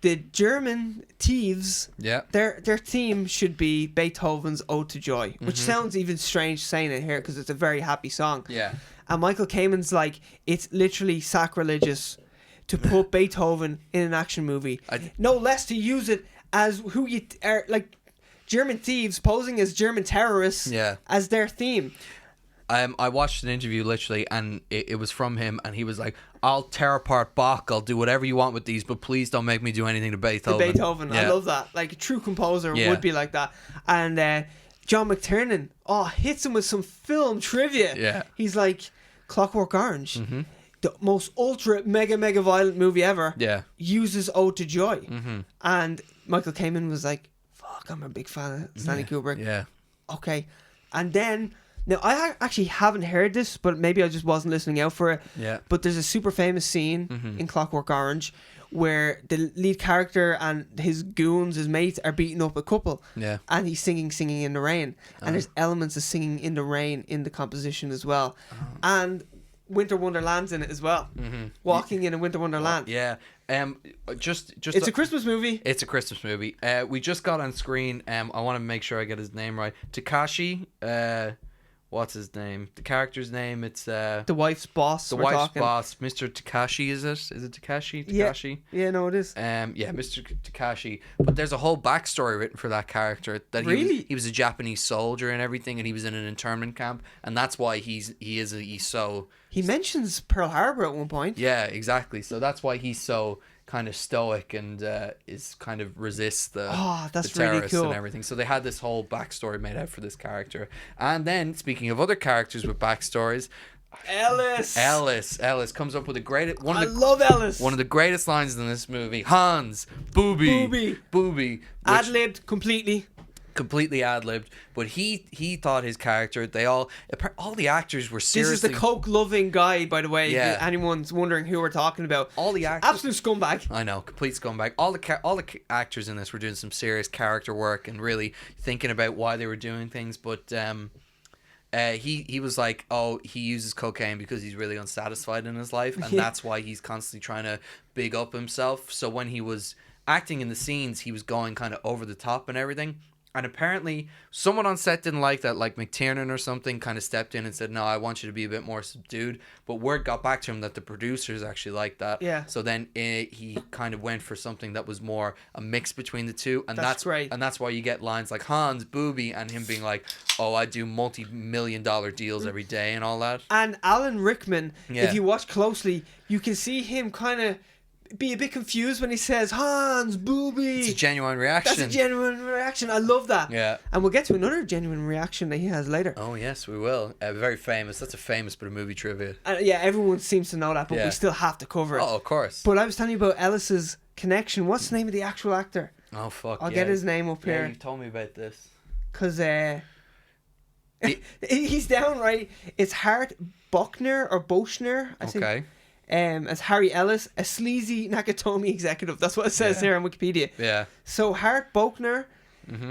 the German thieves, their theme should be Beethoven's Ode to Joy, which sounds even strange saying it here because it's a very happy song. Yeah. And Michael Kamen's like, it's literally sacrilegious to put Beethoven in an action movie. No less to use it as who you are, like German thieves posing as German terrorists as their theme. I watched an interview literally, and it was from him, and he was like, "I'll tear apart Bach. I'll do whatever you want with these, but please don't make me do anything to Beethoven." I love that. Like a true composer would be like that. And John McTiernan, hits him with some film trivia. Yeah, he's like, Clockwork Orange. the most ultra mega violent movie ever, uses Ode to Joy. And Michael Kamen was like, fuck, I'm a big fan of Stanley Kubrick. Yeah. Okay. And then, now I actually haven't heard this, but maybe I just wasn't listening out for it. Yeah. But there's a super famous scene in Clockwork Orange where the lead character and his goons, his mates, are beating up a couple. Yeah. And he's singing in the Rain. And there's elements of Singing in the Rain in the composition as well. And Winter Wonderland's in it as well. Walking in a Winter Wonderland. Yeah. Just it's a Christmas movie. It's a Christmas movie. We just got on screen. I want to make sure I get his name right. Takashi. What's his name? The character's name. It's the wife's boss. The wife's boss, Mr. Takashi. Is it? Is it Takashi? Takashi. Yeah, no, it is. Yeah, Mr. Takashi. But there's a whole backstory written for that character. That he was a Japanese soldier and everything, and he was in an internment camp, and that's why he's so. He mentions Pearl Harbor at one point. Yeah, exactly. So that's why he's so kind of stoic and is kind of resists the that's the terrorists really cool. and everything. So they had this whole backstory made out for this character. And then speaking of other characters with backstories, Ellis comes up with a great I love Ellis. One of the greatest lines in this movie. Hans, booby. Ad-libbed completely ad-libbed, but he thought his character, all the actors were seriously... This is the coke-loving guy, by the way, if anyone's wondering who we're talking about. All the actors... Absolute scumbag. I know, complete scumbag. All the actors in this were doing some serious character work and really thinking about why they were doing things, but he was like, he uses cocaine because he's really unsatisfied in his life, and that's why he's constantly trying to big up himself. So when he was acting in the scenes, he was going kind of over the top and everything. And apparently, someone on set didn't like that, like McTiernan or something, kind of stepped in and said, no, I want you to be a bit more subdued. But word got back to him that the producers actually liked that. Yeah. So then he kind of went for something that was more a mix between the two. And that's great. And that's why you get lines like Hans, booby, and him being like, I do multi-million-dollar deals every day and all that. And Alan Rickman, if you watch closely, you can see him kind of be a bit confused when he says Hans, booby. It's a genuine reaction. That's a genuine reaction. I love that. Yeah. And we'll get to another genuine reaction that he has later. Oh yes, we will. Very famous. That's a famous bit of movie trivia. Everyone seems to know that, but we still have to cover it. Oh, of course. But I was telling you about Ellis's connection. What's the name of the actual actor? Oh fuck. I'll get his name up here. Yeah, you told me about this. Because he's down right. It's Hart Bochner or Bochner, I think. Okay. As Harry Ellis, a sleazy Nakatomi executive. That's what it says here on Wikipedia. Yeah. So Hart Bochner,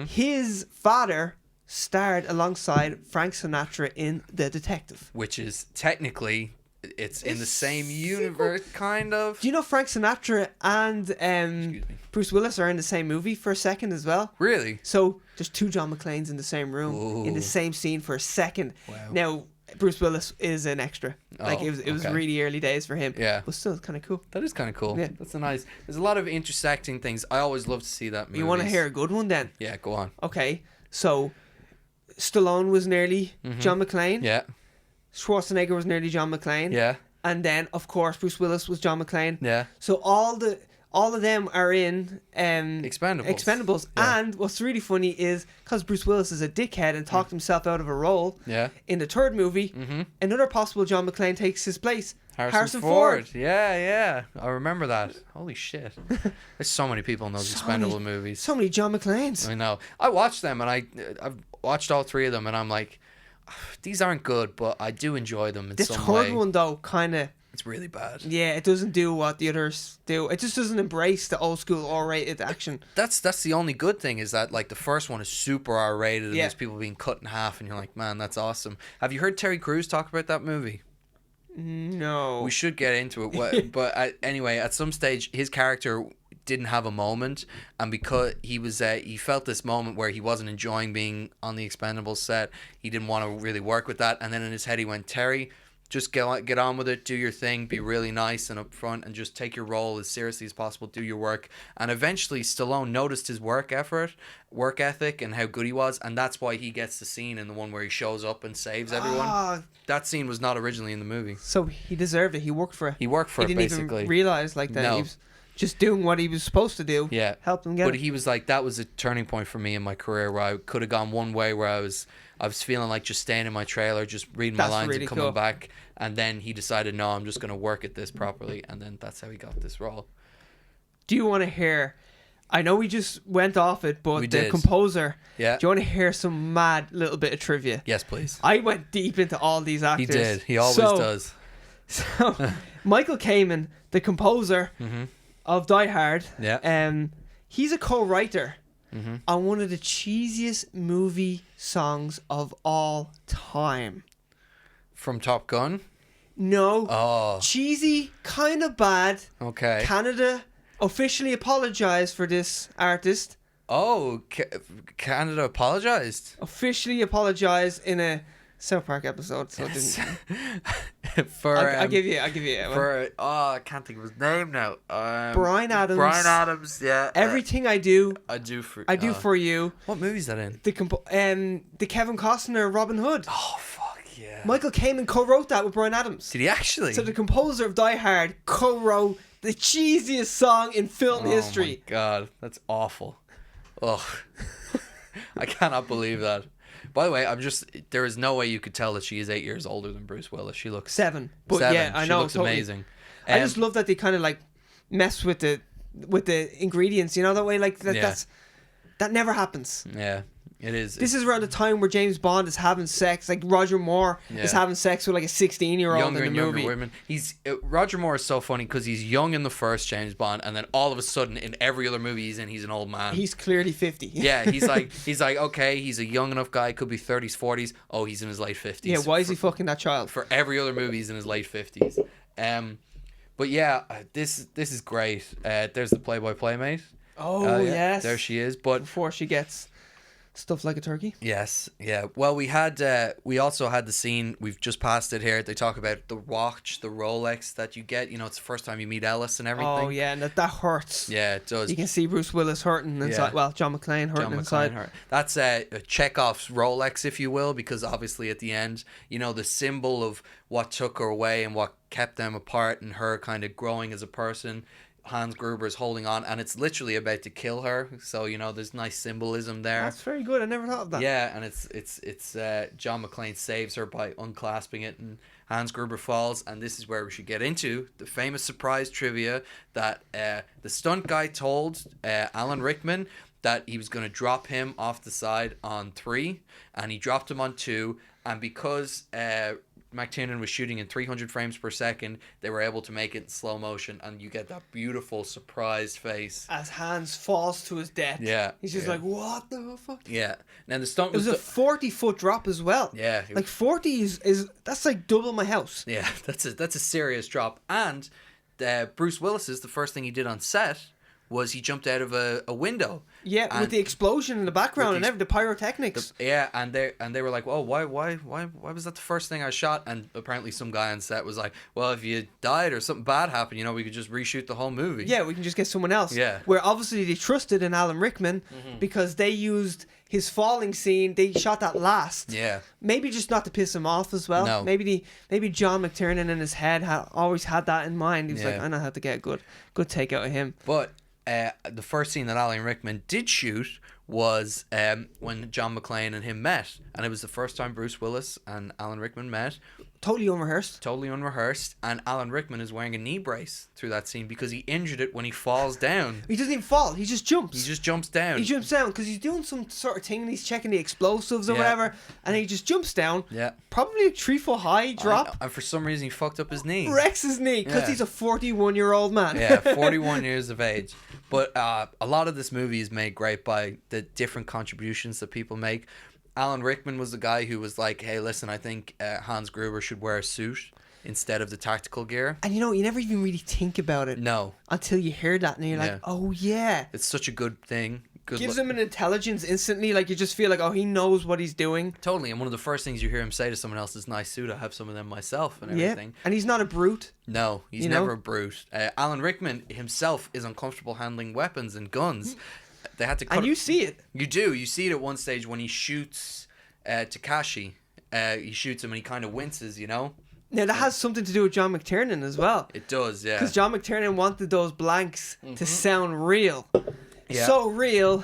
his father starred alongside Frank Sinatra in The Detective. Which is technically, it's in the same universe, kind of. Do you know Frank Sinatra and Bruce Willis are in the same movie for a second as well? Really? So there's two John McClanes in the same room, in the same scene for a second. Wow. Now, Bruce Willis is an extra. It was really early days for him. Yeah. But still, it's kind of cool. That is kind of cool. Yeah. That's there's a lot of intersecting things. I always love to see that movie. You want to hear a good one then? Yeah, go on. Okay. So, Stallone was nearly John McClane. Yeah. Schwarzenegger was nearly John McClane. Yeah. And then, of course, Bruce Willis was John McClane. Yeah. So all of them are in Expendables. Yeah. And what's really funny is because Bruce Willis is a dickhead and talked himself out of a role. Yeah. In the third movie, another possible John McClane takes his place. Harrison Ford. Yeah. I remember that. Holy shit. There's so many people in those Expendable movies. So many John McClanes. I know. I watched them and I've watched all three of them and I'm like, these aren't good, but I do enjoy them in some way. This third one though, kind of. It's really bad. Yeah, it doesn't do what the others do. It just doesn't embrace the old school R-rated action. That's the only good thing is that like the first one is super R-rated and there's people being cut in half and you're like, man, that's awesome. Have you heard Terry Crews talk about that movie? No. We should get into it. But anyway, at some stage, his character didn't have a moment, and because he was he felt this moment where he wasn't enjoying being on the Expendables set, he didn't want to really work with that, and then in his head he went, Terry, just get on with it, do your thing, be really nice and upfront, and just take your role as seriously as possible, do your work. And eventually Stallone noticed his work ethic and how good he was, and that's why he gets the scene in the one where he shows up and saves everyone. That scene was not originally in the movie. So he deserved it. He worked for it. He worked for it, basically. He didn't even realize like that. No. just doing what he was supposed to do. Yeah. Helped him get But it. he was like, that was a turning point for me in my career where I could have gone one way where I was feeling like just staying in my trailer, just reading my lines really and coming cool. back. And then he decided, no, I'm just going to work at this properly. And then that's how he got this role. Do you want to hear? I know we just went off it, but We the did. composer. Yeah. Do you want to hear some mad little bit of trivia? Yes, please. I went deep into all these actors. He did. He always does. So, Michael Kamen, the composer of Die Hard, he's a co-writer on one of the cheesiest movie songs of all time. From Top Gun? No. Oh. Cheesy, kind of bad. Okay. Canada officially apologized for this artist. Oh, Canada apologized? Officially apologized in a South Park episode. So Yes. I'll give you I can't think of his name now. Bryan Adams. Bryan Adams, yeah. Everything I do, I do for for you. What movie is that in? The Kevin Costner Robin Hood. Oh fuck yeah. Michael Kamen co-wrote that with Bryan Adams. Did he actually? So the composer of Die Hard co-wrote the cheesiest song in film history. Oh my god, that's awful. Ugh. I cannot believe that. By the way, there is no way you could tell that she is 8 years older than Bruce Willis. She looks 7. But 7. yeah, I she know. looks totally. amazing. I just love that they kind of like mess with the ingredients, you know, that way, like that never happens. Yeah, it is. This is around the time where James Bond is having sex, like Roger Moore is having sex with like a 16-year-old in the movie. Women. Roger Moore is so funny because he's young in the first James Bond, and then all of a sudden in every other movie he's in, he's an old man. He's clearly 50. Yeah, he's like okay, he's a young enough guy, could be 30s, 40s. Oh, he's in his late 50s. Yeah, why is he fucking that child? For every other movie, he's in his late 50s. But yeah, this is great. There's the Playboy Playmate. Oh yes, there she is. But before she gets stuffed like a turkey. Yes, yeah. Well, we also had the scene. We've just passed it here. They talk about the watch, the Rolex that you get. You know, it's the first time you meet Ellis and everything. Oh yeah, and that hurts. Yeah, it does. You can see Bruce Willis hurting inside. Yeah. Well, John McClane hurting inside. That's Chekhov's Rolex, if you will, because obviously at the end, you know, the symbol of what took her away and what kept them apart, and her kind of growing as a person. Hans Gruber is holding on, and it's literally about to kill her. So you know, there's nice symbolism there. That's very good. I never thought of that. Yeah, and it's John McClane saves her by unclasping it, and Hans Gruber falls. And this is where we should get into the famous surprise trivia that the stunt guy told Alan Rickman that he was going to drop him off the side on 3, and he dropped him on 2, and because McTiernan was shooting in 300 frames per second, they were able to make it in slow motion, and you get that beautiful surprise face as Hans falls to his death. Yeah, he's just like, what the fuck? Yeah. Now the stunt was a 40-foot drop as well. Yeah, like 40 is that's like double my house. Yeah, that's a serious drop. And Bruce Willis, the first thing he did on set was he jumped out of a window. Yeah, with the explosion in the background and everything, the pyrotechnics. And they were like, "Oh, why was that the first thing I shot?" And apparently some guy on set was like, "Well, if you died or something bad happened, you know, we could just reshoot the whole movie." Yeah, we can just get someone else. Yeah. Where obviously they trusted in Alan Rickman because they used his falling scene. They shot that last. Yeah. Maybe just not to piss him off as well. No. Maybe John McTiernan in his head always had that in mind. He was like, I know how to get a good take out of him. But the first scene that Alan Rickman did shoot was when John McClane and him met, and it was the first time Bruce Willis and Alan Rickman met. Totally unrehearsed. And Alan Rickman is wearing a knee brace through that scene because he injured it when he falls down. He doesn't even fall. He just jumps. He just jumps down. He jumps down because he's doing some sort of thing and he's checking the explosives or whatever, and he just jumps down. Yeah. Probably a 3-foot high drop. And for some reason he fucked up his knee. Wrecks his knee because he's a 41-year-old man. Yeah, 41 years of age. But a lot of this movie is made great by the different contributions that people make. Alan Rickman was the guy who was like, hey, listen, I think Hans Gruber should wear a suit instead of the tactical gear. And you know, you never even really think about it. No. Until you hear that and you're like, oh yeah. It's such a good thing. Gives him an intelligence instantly, like you just feel like, oh, he knows what he's doing. Totally, and one of the first things you hear him say to someone else is, nice suit, I have some of them myself and everything. And he's not a brute. No, he's never a brute. Alan Rickman himself is uncomfortable handling weapons and guns. They had to cut. And you see it. You do. You see it at one stage when he shoots Takashi. He shoots him and he kind of winces, you know? Now, that has something to do with John McTiernan as well. It does, yeah. Because John McTiernan wanted those blanks to sound real. Yeah. So real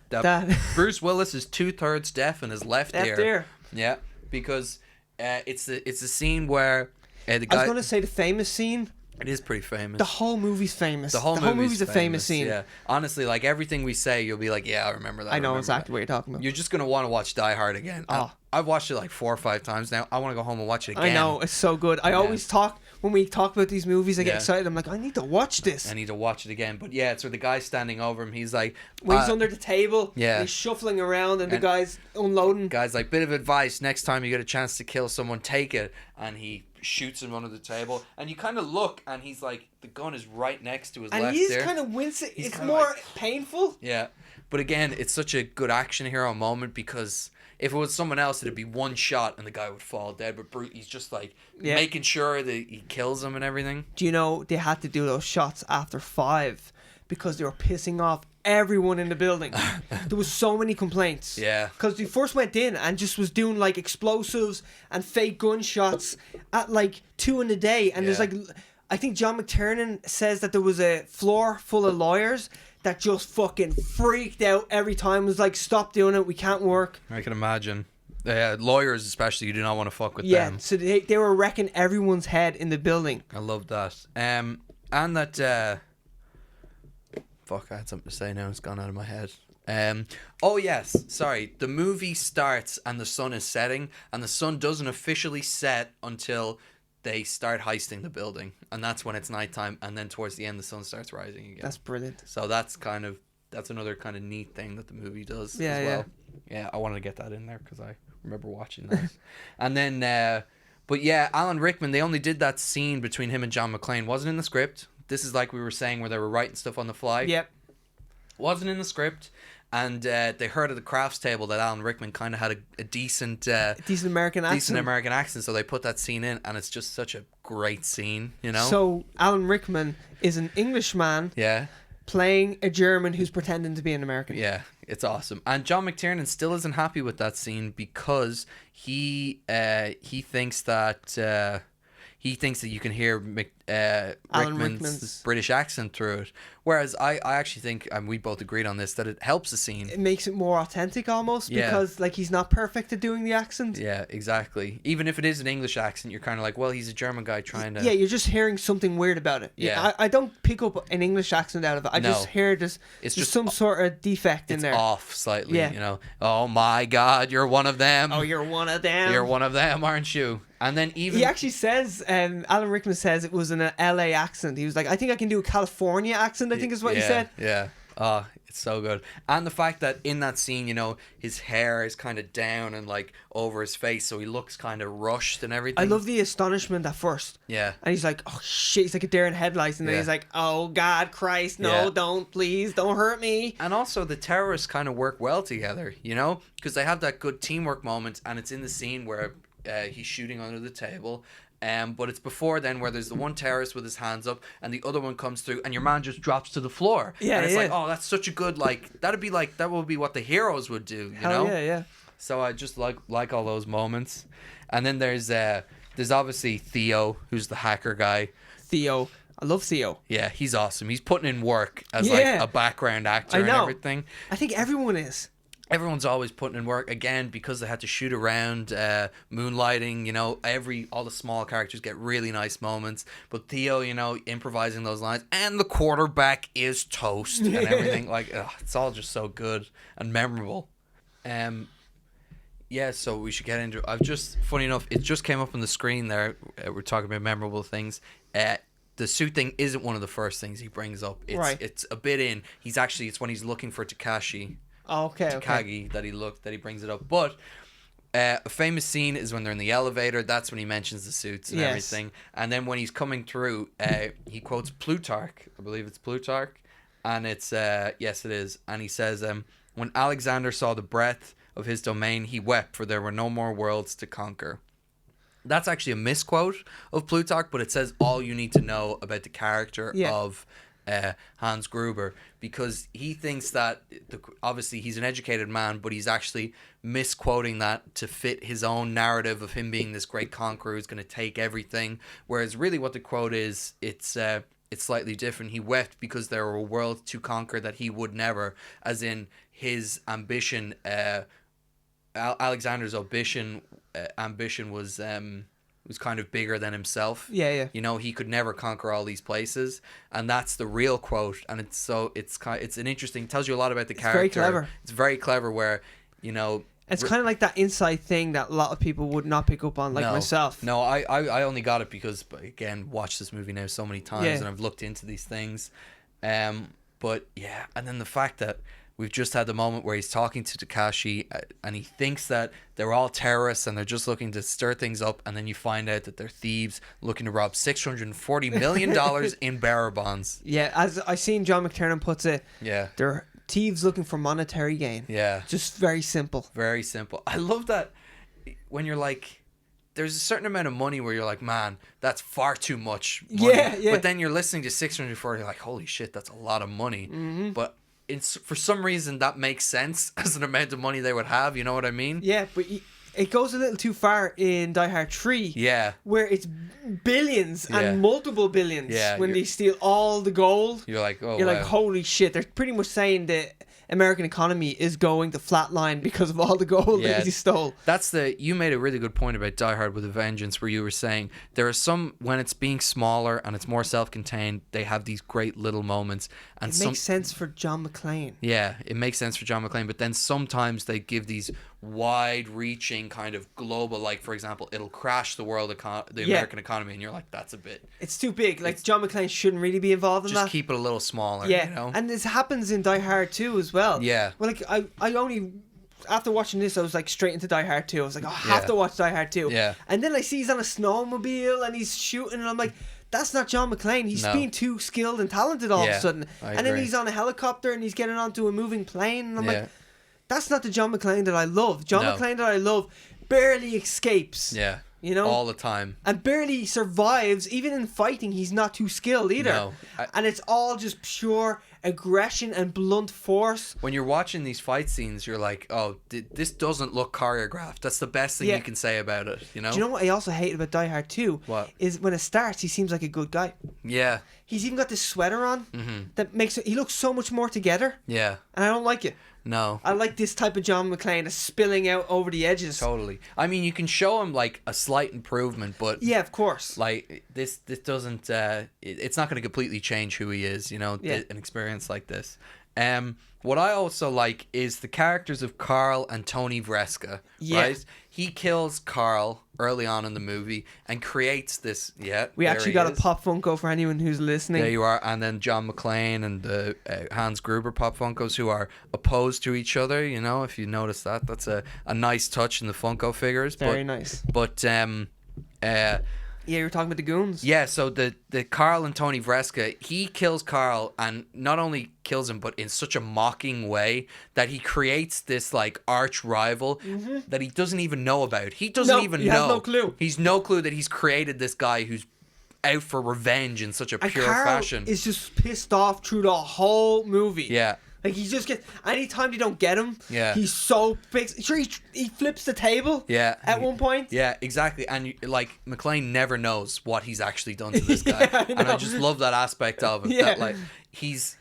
that Bruce Willis is 2/3 deaf in his left ear. Yeah, because it's a scene where the guy... I was going to say the famous scene. It is pretty famous. The whole movie's famous. The whole movie's a famous scene. Yeah. Honestly, like everything we say, you'll be like, yeah, I remember that. I know exactly what you're talking about. You're just going to want to watch Die Hard again. Oh. I've watched it like 4 or 5 times now. I want to go home and watch it again. I know, it's so good. I always talk, when we talk about these movies, I get excited. I'm like, I need to watch this. I need to watch it again. But yeah, it's where the guy's standing over him. He's like... When he's under the table, yeah. he's shuffling around and the guy's unloading. Guy's like, bit of advice, next time you get a chance to kill someone, take it. And he shoots him under the table. And you kind of look and he's like, the gun is right next to his left ear. And he's kind of wincing. It's more painful. Yeah. But again, it's such a good action hero moment because... If it was someone else, it'd be one shot and the guy would fall dead. But Bruce, he's just like making sure that he kills him and everything. Do you know they had to do those shots after 5 because they were pissing off everyone in the building? There was so many complaints. Yeah. Because they first went in and just was doing like explosives and fake gunshots at like 2 in the day. And there's like, I think John McTiernan says that there was a floor full of lawyers that just fucking freaked out every time. It was like, stop doing it, we can't work. I can imagine. Lawyers especially, you do not want to fuck with them. Yeah, so they were wrecking everyone's head in the building. I love that. And that... fuck, I had something to say now, it's gone out of my head. Oh yes, sorry. The movie starts and the sun is setting, and the sun doesn't officially set until... they start heisting the building, and that's when it's nighttime, and then towards the end the sun starts rising again. That's brilliant. So that's another kind of neat thing that the movie does as well. Yeah, I wanted to get that in there because I remember watching that. And then but yeah, Alan Rickman, they only did that scene between him and John McClane. Wasn't in the script. This is like we were saying where they were writing stuff on the fly. Yep. Wasn't in the script. And they heard at the crafts table that Alan Rickman kind of had a decent American accent, so they put that scene in, and it's just such a great scene, you know. So Alan Rickman is an Englishman, playing a German who's pretending to be an American. Yeah, it's awesome. And John McTiernan still isn't happy with that scene because he thinks that. He thinks that you can hear Rickman's British accent through it. Whereas I actually think, and we both agreed on this, that it helps the scene. It makes it more authentic almost because like he's not perfect at doing the accent. Yeah, exactly. Even if it is an English accent, you're kind of like, well, he's a German guy trying to... Yeah, you're just hearing something weird about it. Yeah. I don't pick up an English accent out of it. I just hear there's just some sort of defect in there. It's off slightly, you know. Oh my God, you're one of them. Oh, you're one of them. You're one of them, aren't you? And then even... He actually says, Alan Rickman says it was in an LA accent. He was like, I think I can do a California accent, I think is what he said. Yeah. Oh, it's so good. And the fact that in that scene, you know, his hair is kind of down and like over his face, so he looks kind of rushed and everything. I love the astonishment at first. Yeah. And he's like, oh shit, he's like a deer in headlights. And then he's like, oh God, Christ, no, don't, please, don't hurt me. And also the terrorists kind of work well together, you know, because they have that good teamwork moment, and it's in the scene where he's shooting under the table. But it's before then where there's the one terrorist with his hands up and the other one comes through and your man just drops to the floor. Yeah, and it's like, oh, that's such a good, like, that would be what the heroes would do, you know? Yeah. So I just like all those moments. And then there's obviously Theo, who's the hacker guy. Theo. I love Theo. Yeah, he's awesome. He's putting in work as like a background actor and everything. I think everyone is. Everyone's always putting in work, again, because they had to shoot around moonlighting, you know, all the small characters get really nice moments, but Theo, you know, improvising those lines, and the quarterback is toast and everything, like, it's all just so good and memorable. Yeah, so we should get into it. Funny enough, it just came up on the screen there, we're talking about memorable things. The suit thing isn't one of the first things he brings up. It's a bit in. It's when he's looking for Takashi. Takagi that he brings it up. But a famous scene is when they're in the elevator. That's when he mentions the suits and everything. And then when he's coming through, he quotes Plutarch. I believe it's Plutarch. And it's, yes it is. And he says, when Alexander saw the breadth of his domain, he wept, for there were no more worlds to conquer. That's actually a misquote of Plutarch, but it says all you need to know about the character of Hans Gruber, because he thinks that obviously he's an educated man, but he's actually misquoting that to fit his own narrative of him being this great conqueror who's going to take everything. Whereas really what the quote is, it's slightly different. He wept because there were worlds to conquer that he would never, as in his ambition. Alexander's ambition was kind of bigger than himself. Yeah. You know, he could never conquer all these places, and that's the real quote. And it's an interesting, tells you a lot about the character. Very clever. It's very clever. Where, you know, it's kind of like that inside thing that a lot of people would not pick up on, like myself. No, I only got it because, again, watched this movie now so many times, and I've looked into these things. But yeah, and then the fact that we've just had the moment where he's talking to Takashi, and he thinks that they're all terrorists and they're just looking to stir things up, and then you find out that they're thieves looking to rob $640 million in bearer bonds. Yeah, as I seen John McTiernan puts it, they're thieves looking for monetary gain. Yeah. Just very simple. Very simple. I love that when you're like, there's a certain amount of money where you're like, man, that's far too much money. Yeah. But then you're listening to 640, you're like, holy shit, that's a lot of money. Mm-hmm. But for some reason that makes sense as an amount of money they would have, you know what I mean? Yeah, but it goes a little too far in Die Hard 3. Yeah. Where it's billions and multiple billions when they steal all the gold. You're like, like, holy shit. They're pretty much saying the American economy is going to flatline because of all the gold that he stole. You made a really good point about Die Hard with a Vengeance, where you were saying there are some, when it's being smaller and it's more self-contained, they have these great little moments. And it makes sense for John McClane. Yeah, it makes sense for John McClane, but then sometimes they give these wide-reaching kind of global, like, for example, it'll crash the American economy, and you're like, that's a bit... It's too big. Like, John McClane shouldn't really be involved in that. Just keep it a little smaller, you know? And this happens in Die Hard 2 as well. Yeah. Well, like, I only... After watching this, I was like straight into Die Hard 2. I was like, I have to watch Die Hard 2. Yeah. And then I see he's on a snowmobile and he's shooting, and I'm like, that's not John McClane. He's being too skilled and talented all of a sudden. And then he's on a helicopter and he's getting onto a moving plane, and I'm like, that's not the John McClane that I love. John McClane that I love barely escapes. Yeah. You know? All the time. And barely survives. Even in fighting, he's not too skilled either. No. And it's all just pure aggression and blunt force. When you're watching these fight scenes, you're like, oh, this doesn't look choreographed. That's the best thing you can say about it, you know? Do you know what I also hate about Die Hard 2? What? Is when it starts, he seems like a good guy. Yeah. He's even got this sweater on that makes it... He looks so much more together. Yeah. And I don't like it. No. I like this type of John McClane spilling out over the edges. Totally. I mean, you can show him like a slight improvement, but yeah, of course. Like this doesn't. It's not going to completely change who he is. You know, an experience like this. What I also like is the characters of Carl and Tony Vreska. Yeah. Right? He kills Carl early on in the movie and creates this. Yeah. We actually got a Pop Funko for anyone who's listening. There you are. And then John McClane and the Hans Gruber Pop Funkos, who are opposed to each other. You know, if you notice that's a nice touch in the Funko figures. Very nice. But yeah, you were talking about the goons. Yeah, so the Carl and Tony Vreska, he kills Carl, and not only kills him, but in such a mocking way that he creates this like arch rival that he doesn't even know about. He doesn't even know. He has no clue. He's no clue that he's created this guy who's out for revenge in such a pure fashion. Is just pissed off through the whole movie. Yeah. Like, he just gets... Anytime you don't get him, he's so pissed. Sure, he flips the table at one point. Yeah, exactly. And, like, McClane never knows what he's actually done to this guy. And I just love that aspect of it. Yeah. That, like, he's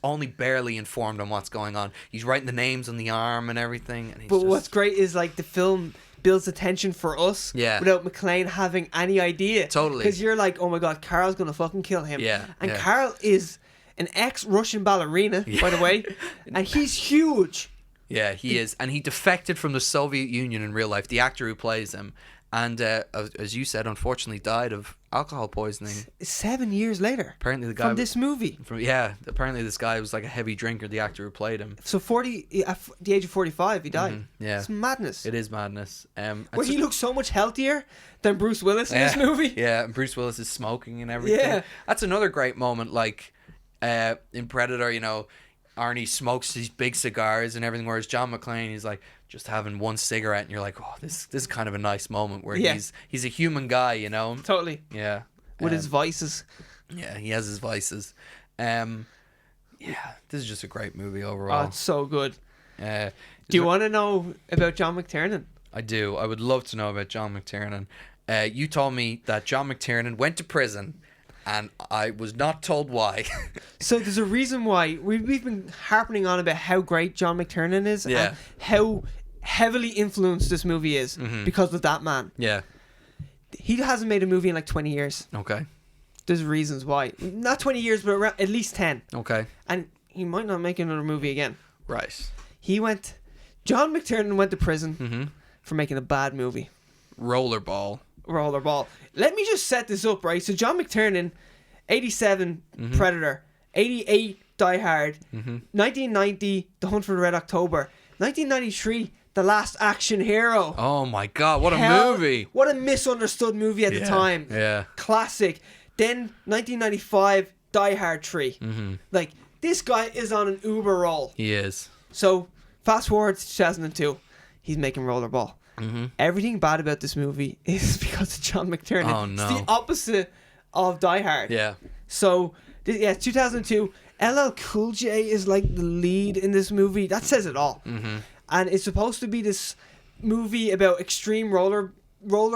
only barely informed on what's going on. He's writing the names on the arm and everything. And what's great is, like, the film builds the tension for us without McClane having any idea. Totally. Because you're like, oh my God, Carl's going to fucking kill him. Yeah. And Carl is... an ex-Russian ballerina, by the way, and he's huge. Yeah, he is, and he defected from the Soviet Union in real life. The actor who plays him, and as you said, unfortunately died of alcohol poisoning 7 years later. Apparently, the guy from this movie. Apparently this guy was like a heavy drinker. The actor who played him. So at the age of 45, he died. Yeah, it's madness. It is madness. Where he looks so much healthier than Bruce Willis in this movie. Yeah, and Bruce Willis is smoking and everything. Yeah, that's another great moment. Like. In Predator, you know, Arnie smokes these big cigars and everything, whereas John McClane, he's like just having one cigarette, and you're like, oh, this is kind of a nice moment where he's a human guy, you know. Totally. Yeah. With his vices. Yeah, he has his vices. Yeah, this is just a great movie Oh, overall. it's so good. Uh, Do you want to know about John McTiernan? I do. I would love to know about John McTiernan. You told me that John McTiernan went to prison, and I was not told why. So there's a reason why we've been harping on about how great John McTiernan is Yeah. and how heavily influenced this movie is because of that man. Yeah. He hasn't made a movie in like 20 years. Okay. There's reasons why. Not 20 years, but around, at least 10. Okay. And he might not make another movie again. Right. John McTiernan went to prison for making a bad movie. Rollerball. Let me just set this up, right? So John McTiernan, 87 Predator, 88 Die Hard, 1990 The Hunt for the Red October, 1993 The Last Action Hero. Oh my God! What a movie! What a misunderstood movie at the time. Yeah. Classic. Then 1995 Die Hard 3. Like, this guy is on an Uber roll. He is. So fast forward to 2002, he's making Rollerball. Everything bad about this movie is because of John McTiernan. Oh, no. It's the opposite of Die Hard. Yeah. So, 2002, LL Cool J is like the lead in this movie. That says it all. And it's supposed to be this movie about extreme roller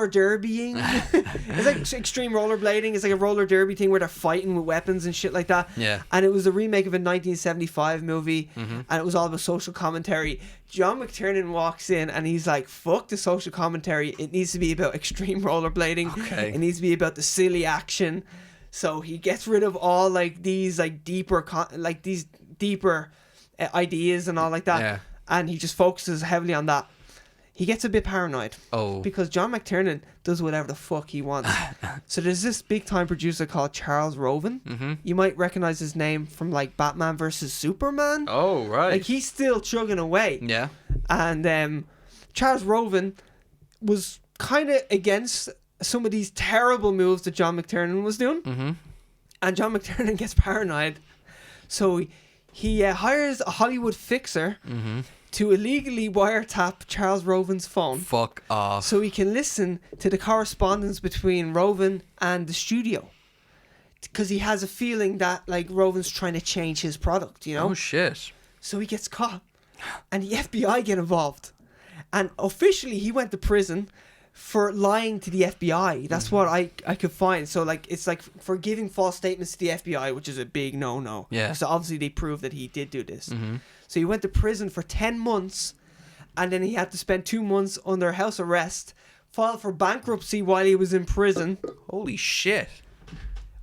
derbying. It's like extreme rollerblading. It's like a roller derby thing where they're fighting with weapons and shit like that. Yeah. And it was a remake of a 1975 movie, and it was all about social commentary. John McTiernan walks in and he's like, "Fuck the social commentary. It needs to be about extreme rollerblading. Okay. It needs to be about the silly action." So he gets rid of all like these like deeper ideas and all like that, Yeah. and he just focuses heavily on that. He gets a bit paranoid. Oh. Because John McTiernan does whatever the fuck he wants. So there's this big time producer called Charles Roven. You might recognize his name from like Batman versus Superman. Oh, right. Like he's still chugging away. Yeah. And Charles Roven was kind of against some of these terrible moves that John McTiernan was doing. And John McTiernan gets paranoid. So he hires a Hollywood fixer to illegally wiretap Charles Roven's phone. Fuck off. So he can listen to the correspondence between Roven and the studio. Because he has a feeling that like Roven's trying to change his product, you know? Oh shit. So he gets caught. And the FBI get involved. And officially he went to prison for lying to the FBI. That's what I could find. So like it's like for giving false statements to the FBI, which is a big no-no. Yeah. So obviously they proved that he did do this. So he went to prison for 10 months, and then he had to spend 2 months under house arrest, filed for bankruptcy while he was in prison. Holy shit.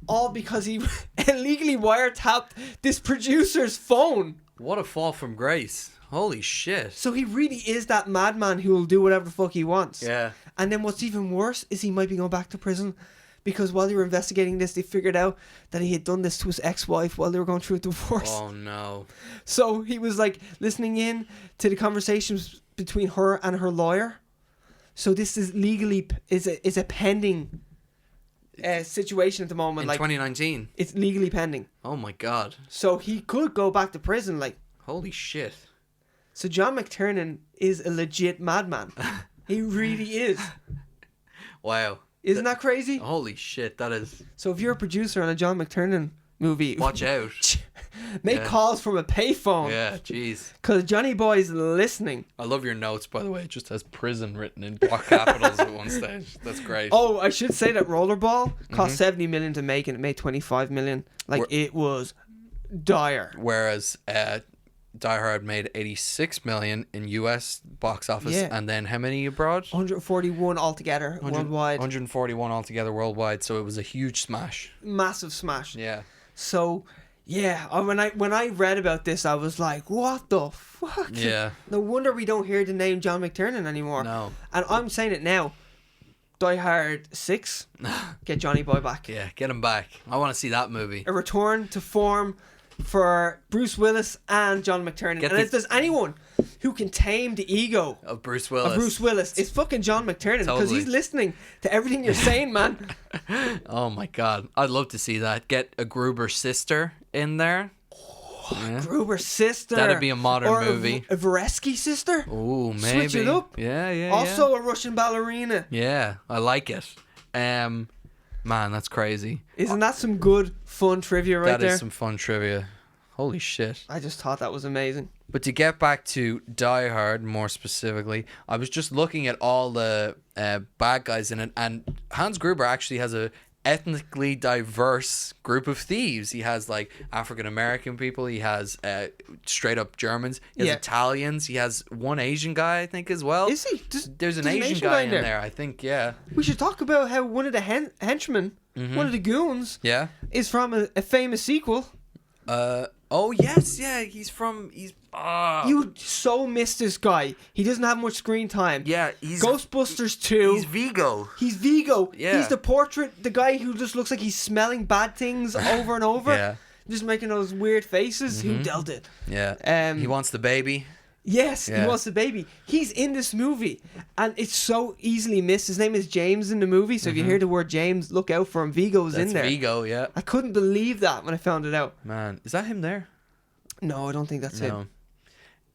All because he illegally wiretapped this producer's phone. What a fall from grace. Holy shit. So he really is that madman who will do whatever the fuck he wants. Yeah. And then what's even worse is he might be going back to prison because while they were investigating this, they figured out that he had done this to his ex-wife while they were going through a divorce. Oh no. So he was like listening in to the conversations between her and her lawyer. So this is legally is a pending situation at the moment. In like 2019. it's legally pending. Oh my God. So he could go back to prison. Like, Holy shit. so John McTiernan is a legit madman. He really is. Wow. Isn't that crazy? Holy shit, that is. So if you're a producer on a John McTiernan movie, Watch out. make calls from a payphone. Yeah, jeez. Because Johnny Boy's listening. I love your notes, by the way. It just has prison written in block capitals at one stage. That's great. Oh, I should say that Rollerball cost 70 million to make and it made 25 million. Like, it was dire. Whereas Die Hard made 86 million in US box office, Yeah. and then how many abroad? 141 altogether worldwide. 141 altogether worldwide, so it was a huge smash. Massive smash. Yeah. So, yeah, when I read about this, I was like, what the fuck? Yeah. No wonder we don't hear the name John McTiernan anymore. No. And I'm saying it now. Die Hard 6, get Johnny Boy back. Yeah, get him back. I want to see that movie. A return to form for Bruce Willis and John McTiernan. And if there's anyone who can tame the ego Of Bruce Willis. it's fucking John McTiernan, because Totally. he's listening to everything you're saying, man. Oh my God. I'd love to see that. Get a Gruber sister in there. Yeah. Gruber's sister. That'd be a modern or movie. A Varesky sister. Oh, maybe. Switch it up. Yeah. Also a Russian ballerina. Yeah, I like it. Man, that's crazy. Isn't that some good, fun trivia right there? That is some fun trivia. Holy shit. I just thought that was amazing. But to get back to Die Hard more specifically, I was just looking at all the bad guys in it, and Hans Gruber actually has a ethnically diverse group of thieves. He has like African American people, he has straight up Germans, he has Italians, he has one Asian guy I think as well. Is he? There's an Asian guy in there I think. Yeah, we should talk about how one of the henchmen, one of the goons, is from a famous sequel. Oh yes, yeah, he's You so miss this guy. He doesn't have much screen time. Yeah, he's Ghostbusters 2. He's Vigo. Yeah. He's the guy who just looks like he's smelling bad things over and over. Yeah. Just making those weird faces. Who dealt it? Yeah. He wants the baby. Yes, he wants the baby. He's in this movie, and it's so easily missed. His name is James in the movie, so if you hear the word James, look out for him. Vigo's in there. That's Vigo, yeah. I couldn't believe that when I found it out. Man, is that him there? No, I don't think that's him.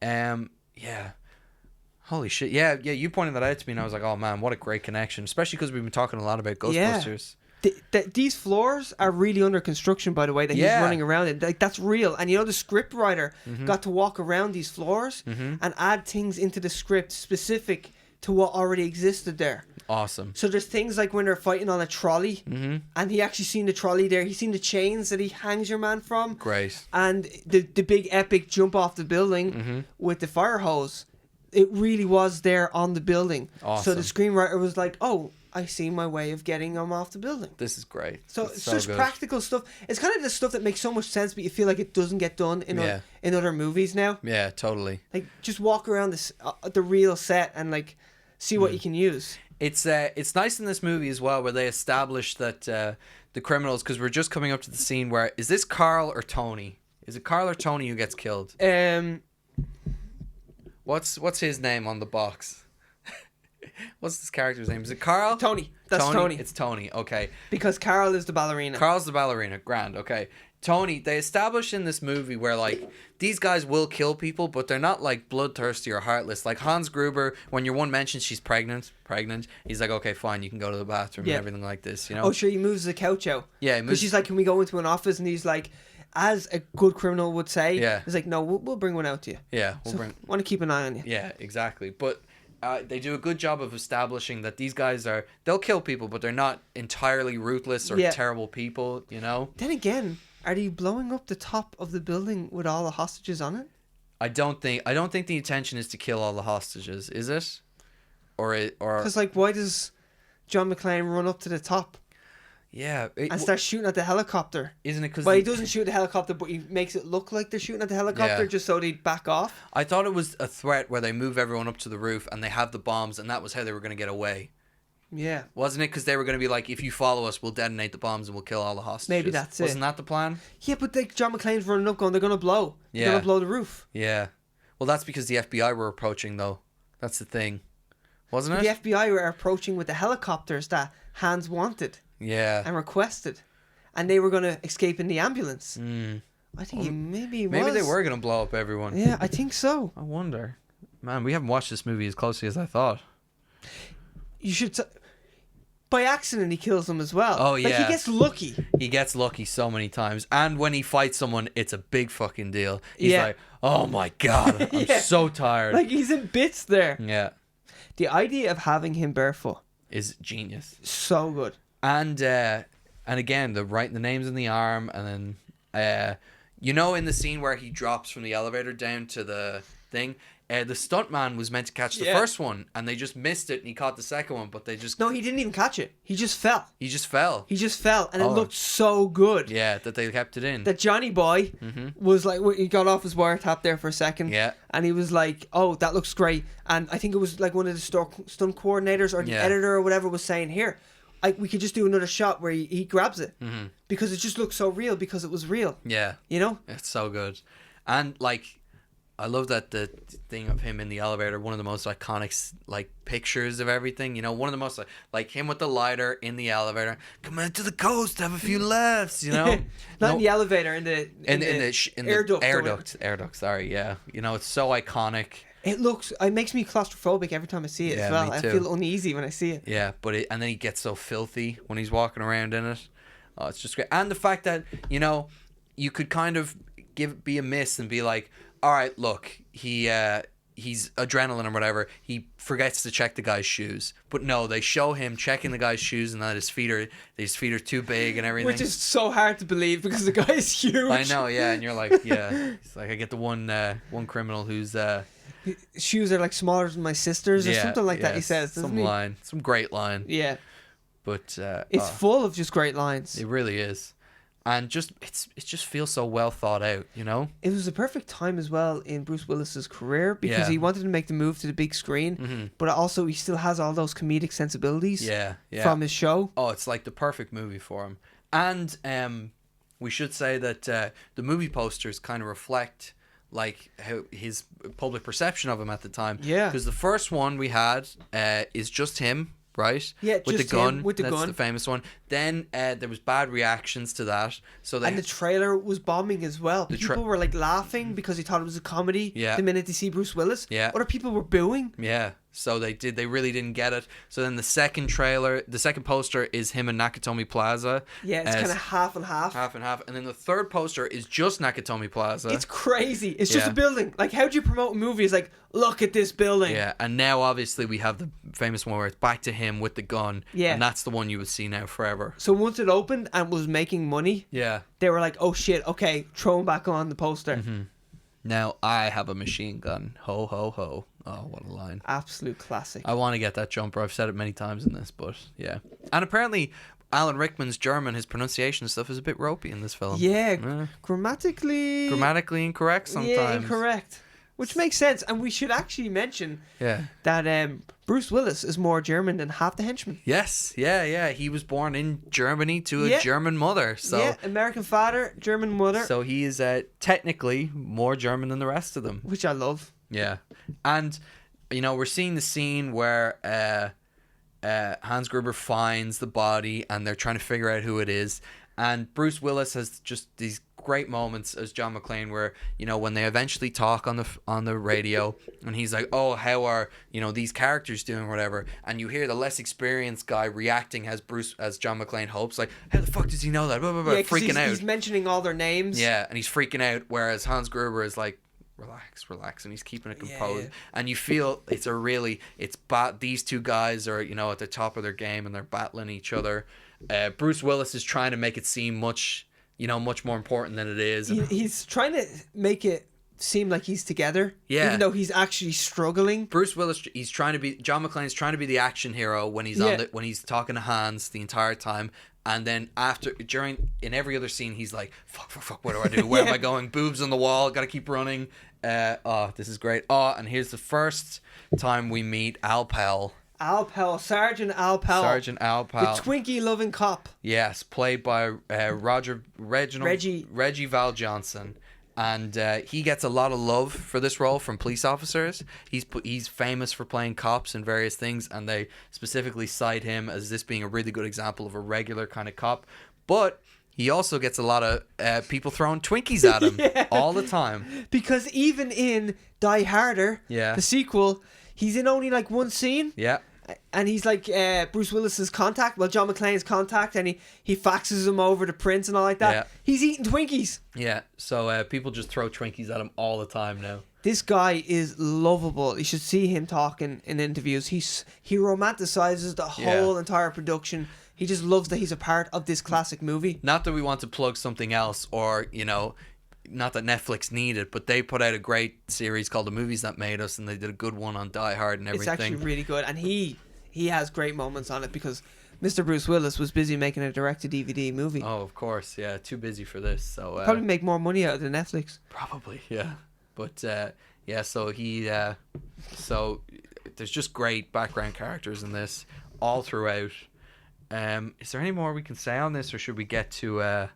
Yeah. Holy shit. Yeah, you pointed that out to me, and I was like, oh man, what a great connection. Especially because we've been talking a lot about Ghostbusters. These floors are really under construction, by the way, that he's running around in. Like, that's real. And you know, the script writer got to walk around these floors and add things into the script specific to what already existed there. Awesome. So there's things like when they're fighting on a trolley, and he actually seen the trolley there. He's seen the chains that he hangs your man from. Great. And the big epic jump off the building with the fire hose. It really was there on the building. Awesome. So the screenwriter was like, oh, I see my way of getting him off the building. This is great. So it's such practical stuff. It's kind of the stuff that makes so much sense, but you feel like it doesn't get done in other movies now. Yeah, totally. Like, just walk around the real set and like see what you can use. It's nice in this movie as well where they establish that the criminals, because we're just coming up to the scene where, is this Carl or Tony? Is it Carl or Tony who gets killed? What's his name on the box? What's this character's name? Is it Carl? Tony. That's Tony. It's Tony. Okay. Because Carl is the ballerina. Carl's the ballerina. Grand. Okay. Tony, they establish in this movie where like these guys will kill people, but they're not like bloodthirsty or heartless. Like Hans Gruber, when your one mentions she's pregnant, he's like, okay, fine, you can go to the bathroom and everything like this, you know? Oh, sure, he moves the couch out. Yeah, because she's like, can we go into an office? And he's like, as a good criminal would say, he's like, no, we'll bring one out to you. Yeah, want to keep an eye on you. Yeah, exactly. But they do a good job of establishing that these guys they'll kill people, but they're not entirely ruthless or terrible people, you know? Then again, are they blowing up the top of the building with all the hostages on it? I don't think the intention is to kill all the hostages, is it? Or because like, why does John McClane run up to the top? Yeah, and start shooting at the helicopter. Isn't it because... Well, he doesn't shoot the helicopter, but he makes it look like they're shooting at the helicopter just so they'd back off. I thought it was a threat where they move everyone up to the roof and they have the bombs, and that was how they were going to get away. Yeah. Wasn't it? Because they were going to be like, if you follow us, we'll detonate the bombs and we'll kill all the hostages. Maybe that's it. Wasn't that the plan? Yeah, but John McClane's running up going, they're going to blow. They're going to blow the roof. Yeah. Well, that's because the FBI were approaching, though. That's the thing. Wasn't it? The FBI were approaching with the helicopters that Hans wanted. Yeah. And requested. And they were going to escape in the ambulance. I think maybe they were going to blow up everyone. Yeah, I think so. I wonder. Man, we haven't watched this movie as closely as I thought. You should... By accident, he kills them as well. Oh, yeah. Like, he gets lucky. He gets lucky so many times. And when he fights someone, it's a big fucking deal. He's like, oh my God, I'm so tired. Like, he's in bits there. Yeah. The idea of having him barefoot is genius. So good. And again, the writing the names in the arm, and then you know, in the scene where he drops from the elevator down to the thing, the stuntman was meant to catch the first one, and they just missed it, and he caught the second one, but they just... No, he didn't even catch it. He just fell. He just fell, and it looked so good. Yeah, that they kept it in. That Johnny Boy was like, he got off his wiretap there for a second, and he was like, oh, that looks great. And I think it was like one of the stunt coordinators or the editor or whatever was saying, here, we could just do another shot where he grabs it, because it just looks so real, because it was real. Yeah. You know? It's so good. And, like... I love that the thing of him in the elevator, one of the most iconic like pictures of everything. You know, one of the most like him with the lighter in the elevator. Come out to the coast, have a few laughs. You know, not in the elevator, in the air duct. Air duct. Sorry, yeah. You know, it's so iconic. It makes me claustrophobic every time I see it as well. I feel uneasy when I see it. Yeah, and then he gets so filthy when he's walking around in it. Oh, it's just great. And the fact that, you could kind of be a miss and be like, all right, look, he's adrenaline or whatever. He forgets to check the guy's shoes, but no, they show him checking the guy's shoes and that his feet are too big and everything. Which is so hard to believe because the guy's huge. I know, yeah, and you're like, yeah, it's like I get the one criminal whose shoes are like smaller than my sister's or something like that. He says, doesn't he? Some great line. Yeah, but it's full of just great lines. It really is. And it just feels so well thought out, It was the perfect time as well in Bruce Willis's career because he wanted to make the move to the big screen, but also he still has all those comedic sensibilities from his show. Oh, it's like the perfect movie for him. And we should say that the movie posters kind of reflect like how his public perception of him at the time. Yeah. Because the first one we had is just him. Right? Yeah, with just the gun. Him, with the That's gun. the famous one. Then there was bad reactions to that. And the trailer was bombing as well. People were like laughing because they thought it was a comedy. Yeah. The minute they see Bruce Willis. Yeah. Other people were booing. Yeah. So they really didn't get it. So then the second poster is him in Nakatomi Plaza. Yeah, it's kind of half and half. Half and half. And then the third poster is just Nakatomi Plaza. It's crazy. It's just a building. Like, how do you promote a movie? It's like, look at this building. Yeah, and now obviously we have the famous one where it's back to him with the gun. Yeah. And that's the one you would see now forever. So once it opened and was making money, they were like, oh shit, okay, throw him back on the poster. Mm-hmm. Now I have a machine gun. Ho, ho, ho. Oh, what a line. Absolute classic. I want to get that jumper. I've said it many times in this, but yeah. And apparently Alan Rickman's German, his pronunciation stuff is a bit ropey in this film. Yeah. Grammatically incorrect sometimes. Yeah, incorrect. Which makes sense. And we should actually mention that Bruce Willis is more German than half the henchmen. Yes. Yeah. He was born in Germany to a German mother. So yeah, American father, German mother. So he is technically more German than the rest of them. Which I love. Yeah. And, we're seeing the scene where Hans Gruber finds the body and they're trying to figure out who it is. And Bruce Willis has just these great moments as John McClane where, when they eventually talk on the radio and he's like, oh, how are, these characters doing, whatever. And you hear the less experienced guy reacting as John McClane hopes, like, how the fuck does he know that? Blah, blah, blah, freaking out. He's mentioning all their names. Yeah, and he's freaking out, whereas Hans Gruber is like, relax, and he's keeping it composed. Yeah. And you feel these two guys are, at the top of their game and they're battling each other. Bruce Willis is trying to make it seem much more important than it is. He's trying to make it seem like he's together, even though he's actually struggling. Bruce Willis, John McClane's trying to be the action hero when he's when he's talking to Hans the entire time. And then in every other scene, he's like, fuck, what do I do? Where am I going? Boobs on the wall, gotta keep running. This is great. And here's the first time we meet Al Pell. Sergeant Al Pell. The Twinkie-loving cop. Yes, played by Reggie Val Johnson. And he gets a lot of love for this role from police officers. He's famous for playing cops in various things, and they specifically cite him as this being a really good example of a regular kind of cop. But he also gets a lot of people throwing Twinkies at him all the time. Because even in Die Harder, the sequel, he's in only like one scene. Yeah. And he's like Bruce Willis's contact, John McClane's contact, and he faxes him over to Prince and all like that. Yeah. He's eating Twinkies. Yeah, so people just throw Twinkies at him all the time now. This guy is lovable. You should see him talking in interviews. He romanticizes the whole entire production. He just loves that he's a part of this classic movie. Not that we want to plug something else or, not that Netflix need it, but they put out a great series called The Movies That Made Us, and they did a good one on Die Hard and everything. It's actually really good, and he has great moments on it because Mr. Bruce Willis was busy making a direct-to-DVD movie. Oh, of course, yeah, too busy for this. So probably make more money out of than Netflix. Probably, yeah. But so there's just great background characters in this all throughout. Is there any more we can say on this, or should we get to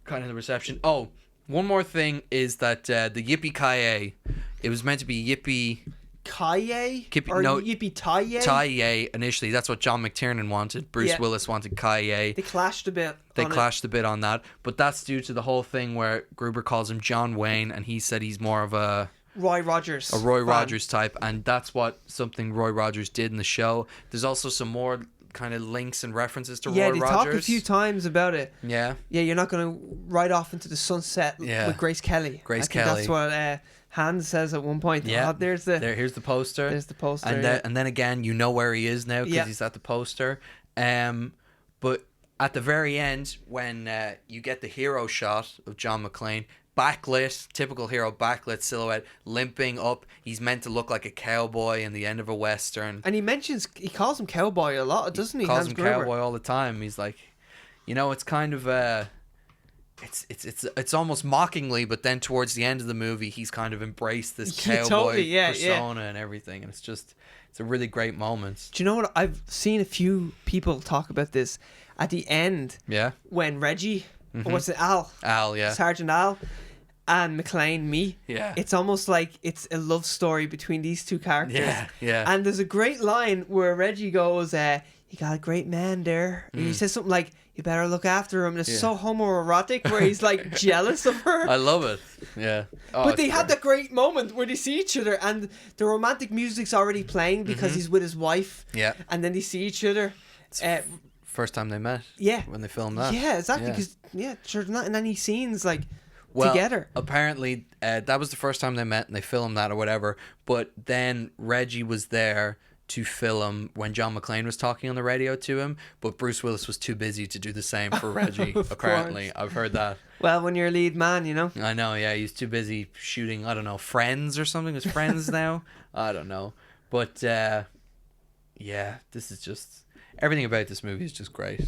kind of the reception? Oh, one more thing is that the Yippee-Ki-Yay, it was meant to be Yippee... Ki-Yay? Yippee-Ki-Yay? Ki-Yay initially. That's what John McTiernan wanted. Bruce Willis wanted Ki-Yay. They clashed a bit on that. But that's due to the whole thing where Gruber calls him John Wayne, and he said he's more of a... Roy Rogers. A Roy fan. Rogers type, and that's something Roy Rogers did in the show. There's also some more kind of links and references to Roy Rogers. Yeah, they talk a few times about it. Yeah. Yeah, you're not going to ride off into the sunset with Grace Kelly. Grace I think Kelly. That's what Hans says at one point. Yeah. Oh, here's the poster. There's the poster. And then again, you know where he is now because he's at the poster. But at the very end, when you get the hero shot of John McClane, backlit, typical hero backlit silhouette, limping up. He's meant to look like a cowboy in the end of a western. And he calls him cowboy a lot, doesn't he? Calls Hans him Gruber. cowboy all the time. He's like, it's kind of it's almost mockingly, but then towards the end of the movie, he's kind of embraced this cowboy persona and everything, and it's a really great moment. Do you know what? I've seen a few people talk about this at the end. Yeah. When Reggie, or what's it, Al? Al, yeah. Sergeant Al. And McClane, me. Yeah. It's almost like it's a love story between these two characters. Yeah, yeah. And there's a great line where Reggie goes, you got a great man there. And he says something like, you better look after him. And it's so homoerotic where he's like jealous of her. I love it. Yeah. Oh, but they had that great moment where they see each other and the romantic music's already playing because he's with his wife. Yeah. And then they see each other. First time they met. Yeah. When they filmed that. Yeah, exactly. Because, there's not in any scenes together. Apparently, that was the first time they met and they filmed that or whatever. But then Reggie was there to film when John McClane was talking on the radio to him. But Bruce Willis was too busy to do the same for Reggie, apparently. Course. I've heard that. Well, when you're a lead man, I know, yeah. He's too busy shooting, I don't know, Friends or something. There's Friends now? I don't know. But, this is just... Everything about this movie is just great.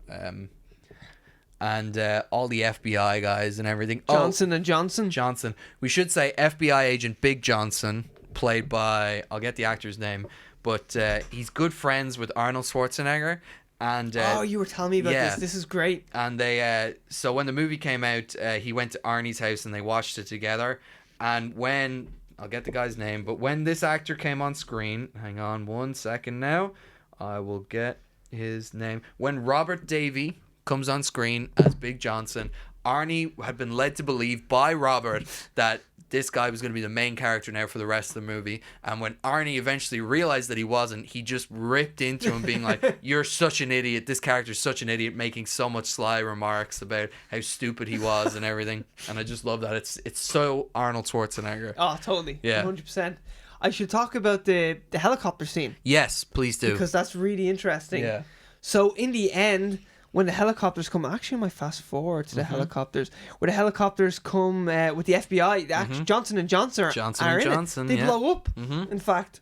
And all the FBI guys and everything. Johnson and Johnson. Johnson. We should say FBI agent Big Johnson, played by, I'll get the actor's name, but he's good friends with Arnold Schwarzenegger. And you were telling me about this. This is great. And they so when the movie came out, he went to Arnie's house and they watched it together. And when, I'll get the guy's name, but when this actor came on screen, hang on 1 second now, I will get his name. When Robert Davey comes on screen as Big Johnson, Arnie had been led to believe by Robert that this guy was going to be the main character now for the rest of the movie. And when Arnie eventually realized that he wasn't, he just ripped into him being like, you're such an idiot, this character's such an idiot, making so much sly remarks about how stupid he was and everything. And I just love that. It's so Arnold Schwarzenegger. Oh, totally. Yeah. 100%. I should talk about the helicopter scene. Yes, please do. Because that's really interesting. Yeah. So in the end, when the helicopters come, actually I might fast forward to the helicopters. Where the helicopters come with the FBI, Johnson and Johnson are in it. They blow up. In fact.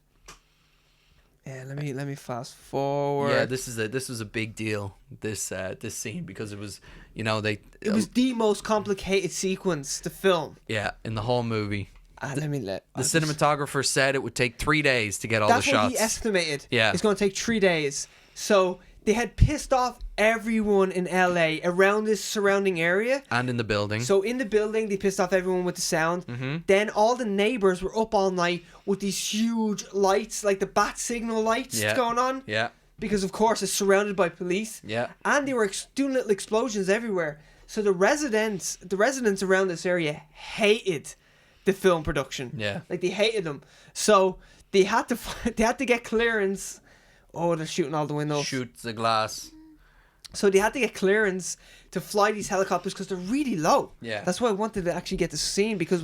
Yeah, let me fast forward. Yeah, this was a big deal. This scene, because it was, it was the most complicated sequence to film. Yeah, in the whole movie. The cinematographer said it would take 3 days to get all the shots. That's what he estimated. Yeah. It's going to take 3 days. So they had pissed off everyone in LA around this surrounding area. And in the building. So in the building, they pissed off everyone with the sound. Then all the neighbors were up all night with these huge lights, like the bat signal lights going on. Yeah. Because, of course, it's surrounded by police. Yeah. And they were doing little explosions everywhere. So the residents around this area hated the film production. Yeah. Like, they hated them. So they had to get clearance. Oh, they're shooting all the windows. Shoot the glass. So they had to get clearance to fly these helicopters because they're really low. Yeah. That's why I wanted to actually get the scene, because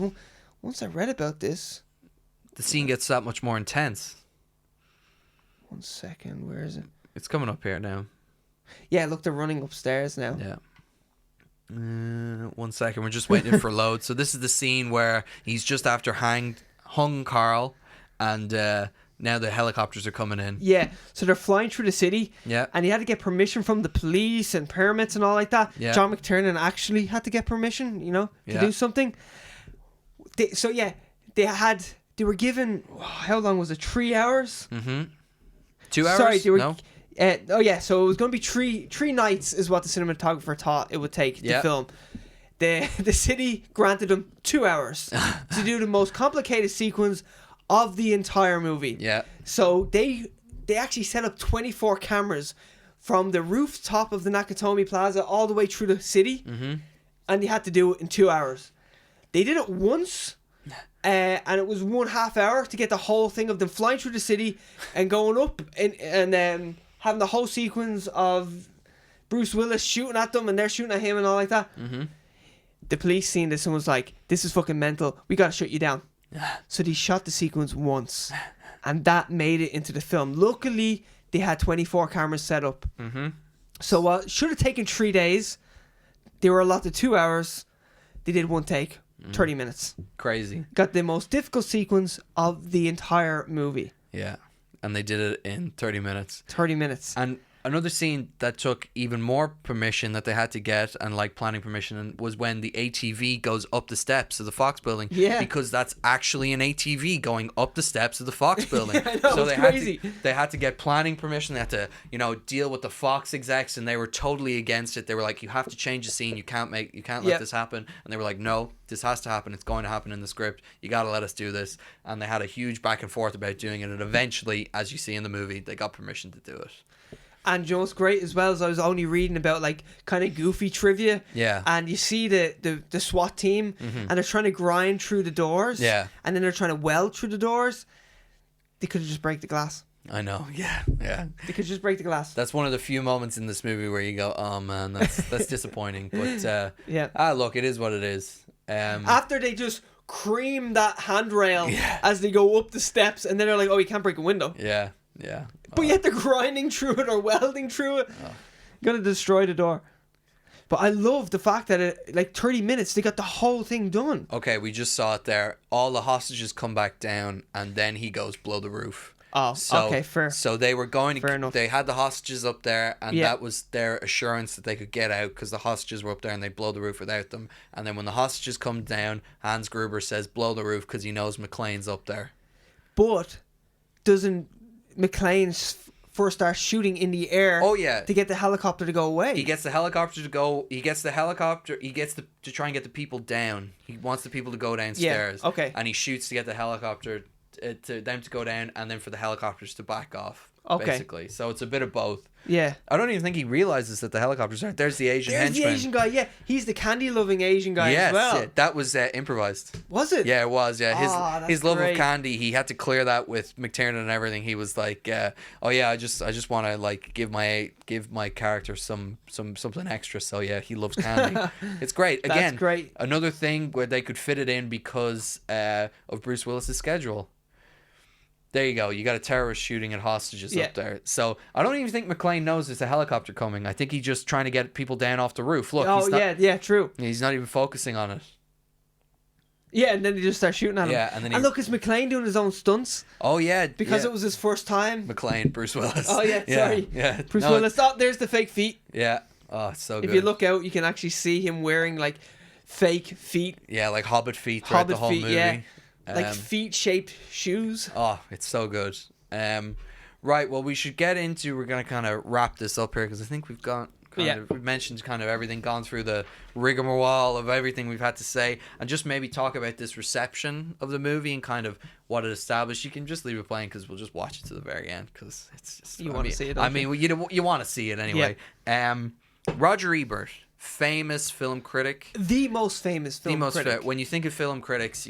once I read about this... The scene gets that much more intense. 1 second, where is it? It's coming up here now. Yeah, look, they're running upstairs now. Yeah. 1 second, we're just waiting for load. So this is the scene where he's just after hung Carl, and now the helicopters are coming in. Yeah, so they're flying through the city. Yeah. And he had to get permission from the police and permits and all like that. Yeah. John McTiernan actually had to get permission, to do something. They were given, how long was it? 3 hours? 2 hours? Sorry, they were. No. So it was going to be three nights is what the cinematographer thought it would take to film. The city granted them 2 hours to do the most complicated sequence of the entire movie. Yeah. So they actually set up 24 cameras from the rooftop of the Nakatomi Plaza all the way through the city, and they had to do it in 2 hours. They did it once, And it was 1.5 hour to get the whole thing of them flying through the city and going up and having the whole sequence of Bruce Willis shooting at them and they're shooting at him and all like that. Mm-hmm. The police seen this and was like, this is fucking mental. We gotta shut you down. So they shot the sequence once. And that made it into the film. Luckily, they had 24 cameras set up. Mm-hmm. So it should have taken 3 days. They were allotted 2 hours. They did one take. 30 minutes. Crazy. Got the most difficult sequence of the entire movie. Yeah. And they did it in 30 minutes. 30 minutes. And another scene that took even more permission that they had to get and like planning permission was when the ATV goes up the steps of the Fox building. Yeah. Because that's actually an ATV going up the steps of the Fox building. Yeah, I know, so it's they crazy. they had to get planning permission. They had to, deal with the Fox execs and they were totally against it. They were like, you have to change the scene. You can't let this happen. And they were like, no, this has to happen. It's going to happen in the script. You got to let us do this. And they had a huge back and forth about doing it. And eventually, as you see in the movie, they got permission to do it. And you know what's great as well is I was only reading about like kind of goofy trivia. Yeah. And you see the SWAT team and they're trying to grind through the doors. Yeah. And then they're trying to weld through the doors. They could have just break the glass. I know. Yeah. Yeah. They could just break the glass. That's one of the few moments in this movie where you go, oh man, that's disappointing. But yeah. Look, it is what it is. After they just cream that handrail as they go up the steps and then they're like, oh, you can't break a window. Yeah. Yeah. But yet they're grinding through it or welding through it. Gonna destroy the door. But I love the fact that it, like 30 minutes, they got the whole thing done. Okay, we just saw it there. All the hostages come back down and then he goes blow the roof. Oh, okay, fair. So they were going to, fair enough. They had the hostages up there and that was their assurance that they could get out because the hostages were up there and they blow the roof without them. And then when the hostages come down, Hans Gruber says blow the roof because he knows McClane's up there. But doesn't McClane first start shooting in the air to get the helicopter to go away? He gets the helicopter to go. He gets to try and get the people down. He wants the people to go downstairs. Yeah, okay. And he shoots to get the helicopter to them to go down and then for the helicopters to back off. Okay. Basically. So it's a bit of both. Yeah. I don't even think he realizes that the helicopters aren't. There's the Asian henchman. The Asian guy, yeah. He's the candy-loving Asian guy as well. Yeah. That was improvised. Was it? Yeah, it was. Yeah, his love great. of candy, he had to clear that with McTiernan and everything. He was like, oh yeah, I just want to like give my character some something extra. So yeah, he loves candy. It's great. Again, That's great. Another thing where they could fit it in because of Bruce Willis's schedule. There you go. You got a terrorist shooting at hostages up there. So I don't even think McClane knows there's a helicopter coming. I think he's just trying to get people down off the roof. Look. True. He's not even focusing on it. Yeah, and then they just start shooting at him. Yeah, and then look, is McClane doing his own stunts? Oh yeah, because it was his first time. McClane, Bruce Willis. Oh yeah, sorry. Yeah, Bruce Willis. Oh, there's the fake feet. Yeah. Oh, it's so good. If you look out, you can actually see him wearing like fake feet. Yeah, like Hobbit feet throughout the whole movie. Yeah. Like feet-shaped shoes. Oh, it's so good. Right, well, we should get into... We're going to kind of wrap this up here because I think we've got... We've mentioned kind of everything, gone through the rigmarole of everything we've had to say, and just maybe talk about this reception of the movie and kind of what it established. You can just leave it playing because we'll just watch it to the very end because it's just... You want to see it, I mean, you want to see it anyway. Yeah. Roger Ebert, famous film critic. The most famous film critic. When you think of film critics,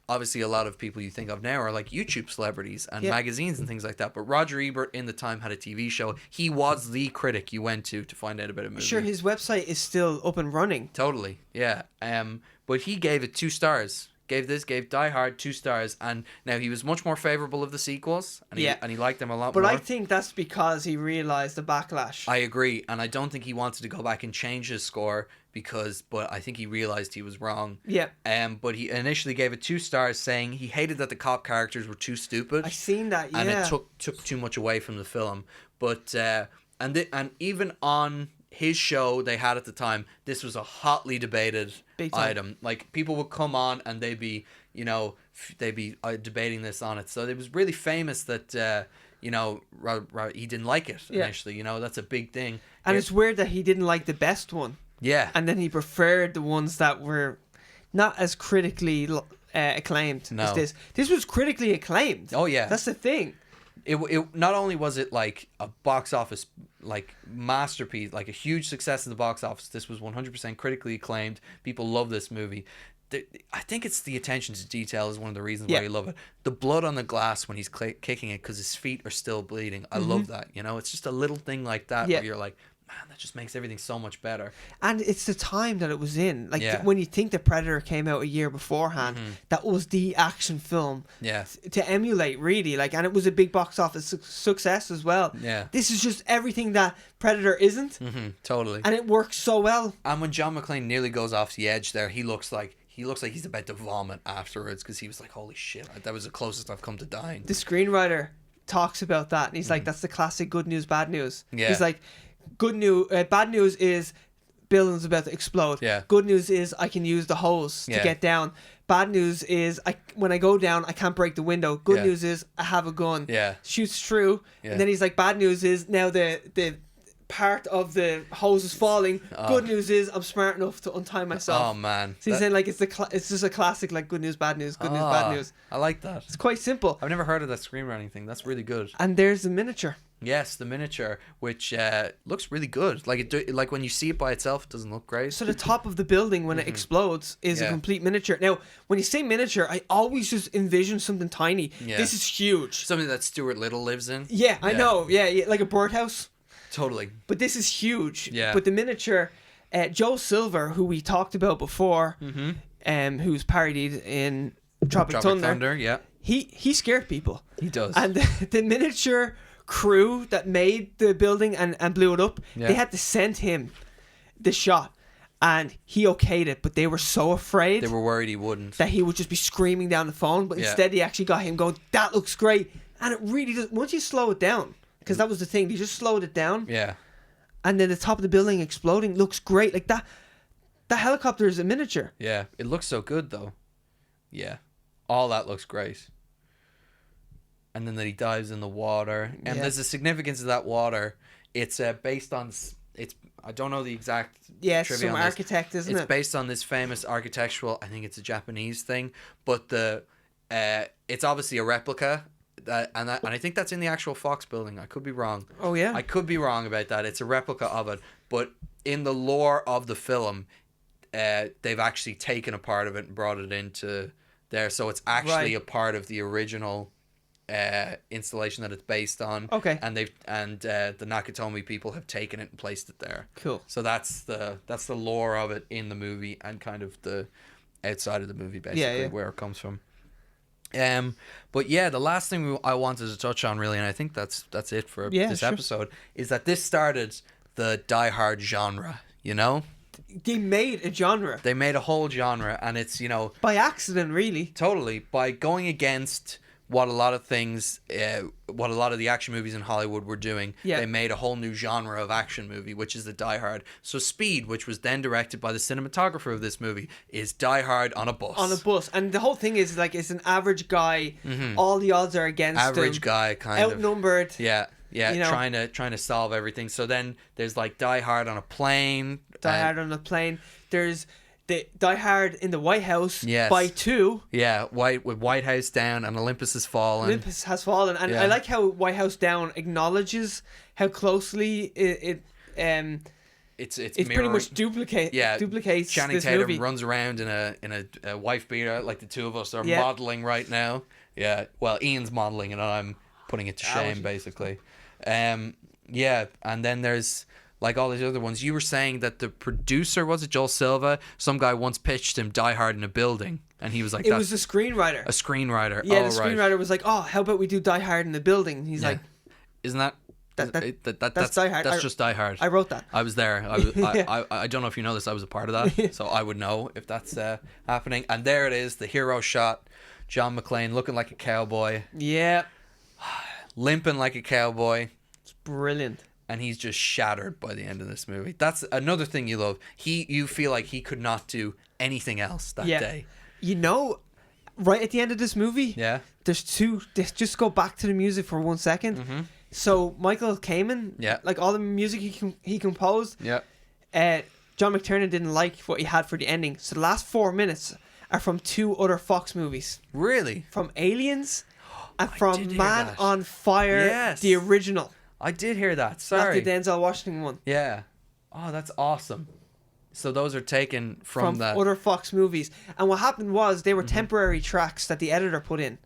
obviously a lot of people you think of now are like YouTube celebrities and magazines and things like that. But Roger Ebert in the time had a TV show. He was the critic you went to find out about a movie. Sure, his website is still up and running. Totally, yeah. But he gave it 2 stars. Gave Die Hard 2 stars, and now he was much more favourable of the sequels, and he liked them a lot more. But I think that's because he realised the backlash. I agree, and I don't think he wanted to go back and change his score but I think he realised he was wrong. Yeah. But he initially gave it 2 stars, saying he hated that the cop characters were too stupid. I seen that, yeah. And it took too much away from the film. But and even on his show they had at the time, this was a hotly debated item. Like people would come on and they'd be debating this on it. So it was really famous that he didn't like it initially. That's a big thing. And it's weird that he didn't like the best one. Yeah. And then he preferred the ones that were not as critically acclaimed as this. This was critically acclaimed. Oh yeah. That's the thing. It not only was it like a box office like masterpiece, like a huge success in the box office. This was 100% critically acclaimed. People love this movie. I think it's the attention to detail is one of the reasons why you love it. The blood on the glass when he's kicking it because his feet are still bleeding. I love that. You know, it's just a little thing like that where you're like, man, that just makes everything so much better. And it's the time that it was in. Like when you think the Predator came out a year beforehand, that was the action film to emulate, really. Like, and it was a big box office success as well. Yeah, this is just everything that Predator isn't. Totally. And it works so well. And when John McClane nearly goes off the edge there, he looks like he's about to vomit afterwards because he was like, holy shit, that was the closest I've come to dying. The screenwriter talks about that and he's like, that's the classic good news, bad news. Yeah. He's like, bad news is building's about to explode. Yeah. Good news is I can use the hose to get down. Bad news is when I go down, I can't break the window. Good news is I have a gun. Yeah. Shoots through. Yeah. And then he's like, bad news is now the part of the hose is falling. Good news is I'm smart enough to untie myself. Oh man. So he's saying like it's just a classic like good news, bad news, good news, bad news. I like that. It's quite simple. I've never heard of that screenwriting thing. That's really good. And there's the miniature. Yes, the miniature, which looks really good. Like when you see it by itself, it doesn't look great. So the top of the building when it explodes is a complete miniature. Now, when you say miniature, I always just envision something tiny. Yeah. This is huge. Something that Stuart Little lives in. Yeah, I know. Yeah, like a birdhouse. Totally. But this is huge. Yeah. But the miniature, Joe Silver, who we talked about before, who's parodied in Tropic Thunder. Yeah. He scared people. He does. And the miniature crew that made the building and blew it up, they had to send him the shot. And he okayed it, but they were so afraid. They were worried he wouldn't. That he would just be screaming down the phone. But instead, they actually got him going, that looks great. And it really does. Once you slow it down, because that was the thing, they just slowed it down. Yeah. And then the top of the building exploding looks great. Like that helicopter is a miniature. Yeah. It looks so good, though. Yeah. All that looks great. And then that he dives in the water. And there's a significance of that water. It's based on... I don't know the exact trivia some on architect, isn't it? It's based on this famous architectural... I think it's a Japanese thing. But it's obviously a replica. And I think that's in the actual Fox building. I could be wrong. Oh, yeah? I could be wrong about that. It's a replica of it. But in the lore of the film, they've actually taken a part of it and brought it into there. So it's actually a part of the original installation that it's based on. Okay. And the Nakatomi people have taken it and placed it there. Cool. So that's the lore of it in the movie and kind of the outside of the movie, basically, where it comes from. But yeah, the last thing I wanted to touch on, really, and I think that's it for this episode, is that this started the Die Hard genre, you know? They made a genre. They made a whole genre, and it's, you know... By accident, really. Totally. By going against what a lot of the action movies in Hollywood were doing, they made a whole new genre of action movie, which is the Die Hard. So Speed, which was then directed by the cinematographer of this movie, is Die Hard on a bus. On a bus. And the whole thing is like it's an average guy. All the odds are against him. Average guy, kind of. Outnumbered. Yeah. Yeah, you know, trying to solve everything. So then there's like Die Hard on a plane. Die Hard on a plane. There's the Die Hard in the White House by 2. Yeah, with White House Down and Olympus Has Fallen. Olympus Has Fallen. And I like how White House Down acknowledges how closely it's pretty much duplicates Channing this Tatum movie. runs around in a wife beater like the two of us are modelling right now. Yeah, well, Ian's modelling and I'm putting it to shame, basically. Yeah, and then there's like all these other ones. You were saying that the producer, was it Joel Silva? Some guy once pitched him Die Hard in a building, and he was like, it was a screenwriter. A screenwriter. Yeah, the screenwriter was like, oh, how about we do Die Hard in a building? And he's like, isn't that... That's Die Hard. That's just Die Hard. I wrote that. I was there. I don't know if you know this. I was a part of that, so I would know if that's happening. And there it is, the hero shot. John McClane looking like a cowboy. Yeah. Limping like a cowboy. It's brilliant. And he's just shattered by the end of this movie. That's another thing you love. You feel like he could not do anything else that day. You know, right at the end of this movie, there's just go back to the music for 1 second. Mm-hmm. So Michael Kamen, like all the music he composed, John McTiernan didn't like what he had for the ending. So the last 4 minutes are from 2 other Fox movies. Really? From Aliens and from Man on Fire, the original. I did hear that. Sorry. Not the Denzel Washington one. Yeah. Oh, that's awesome. So those are taken from that. other Fox movies. And what happened was they were temporary tracks that the editor put in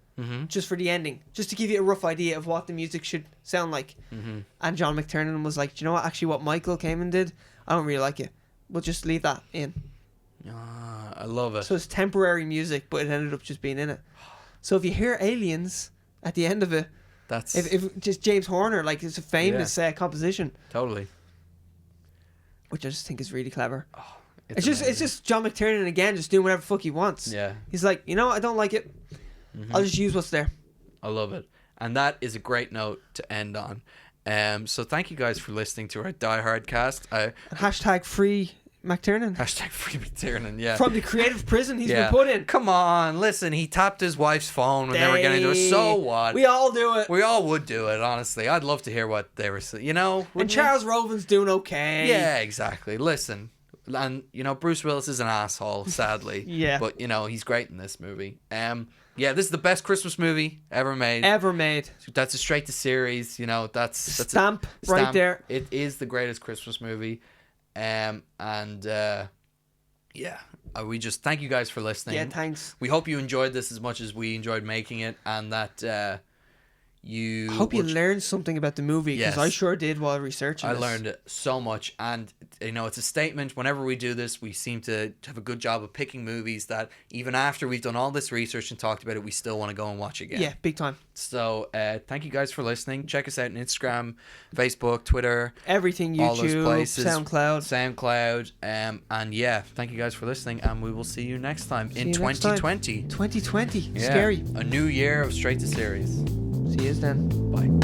just for the ending, just to give you a rough idea of what the music should sound like. And John McTiernan was like, do you know what? Actually, what Michael Kamen did, I don't really like it. We'll just leave that in. I love it. So it's temporary music, but it ended up just being in it. So if you hear Aliens at the end of it, that's if just James Horner, like, it's a famous composition. Totally. Which I just think is really clever. Oh, it's just John McTiernan again, just doing whatever the fuck he wants. Yeah. He's like, you know, I don't like it. I'll just use what's there. I love it. And that is a great note to end on. So thank you guys for listening to our Die Hard cast. Hashtag free McTiernan. Hashtag free McTiernan, yeah. From the creative prison he's been put in. Come on, listen, he tapped his wife's phone when they were getting into it. So what? We all do it. We all would do it, honestly. I'd love to hear what they were saying, you know? And Charles Roven's doing okay. Yeah, exactly. Listen, and, you know, Bruce Willis is an asshole, sadly. Yeah. But, you know, he's great in this movie. Yeah, this is the best Christmas movie ever made. That's a straight to series, you know. That's stamp right there. It is the greatest Christmas movie. We just thank you guys for listening. Yeah, thanks. We hope you enjoyed this as much as we enjoyed making it, and that you. I hope you learned something about the movie, because I sure did while researching. I learned so much, and you know, it's a statement. Whenever we do this, we seem to have a good job of picking movies that even after we've done all this research and talked about it, we still want to go and watch again. Yeah, big time. So thank you guys for listening. Check us out on Instagram, Facebook, Twitter, everything, YouTube, all those places, SoundCloud. And yeah, thank you guys for listening, and we will see you next time in 2020. 2020, scary. A new year of straight to series. See you then. Bye.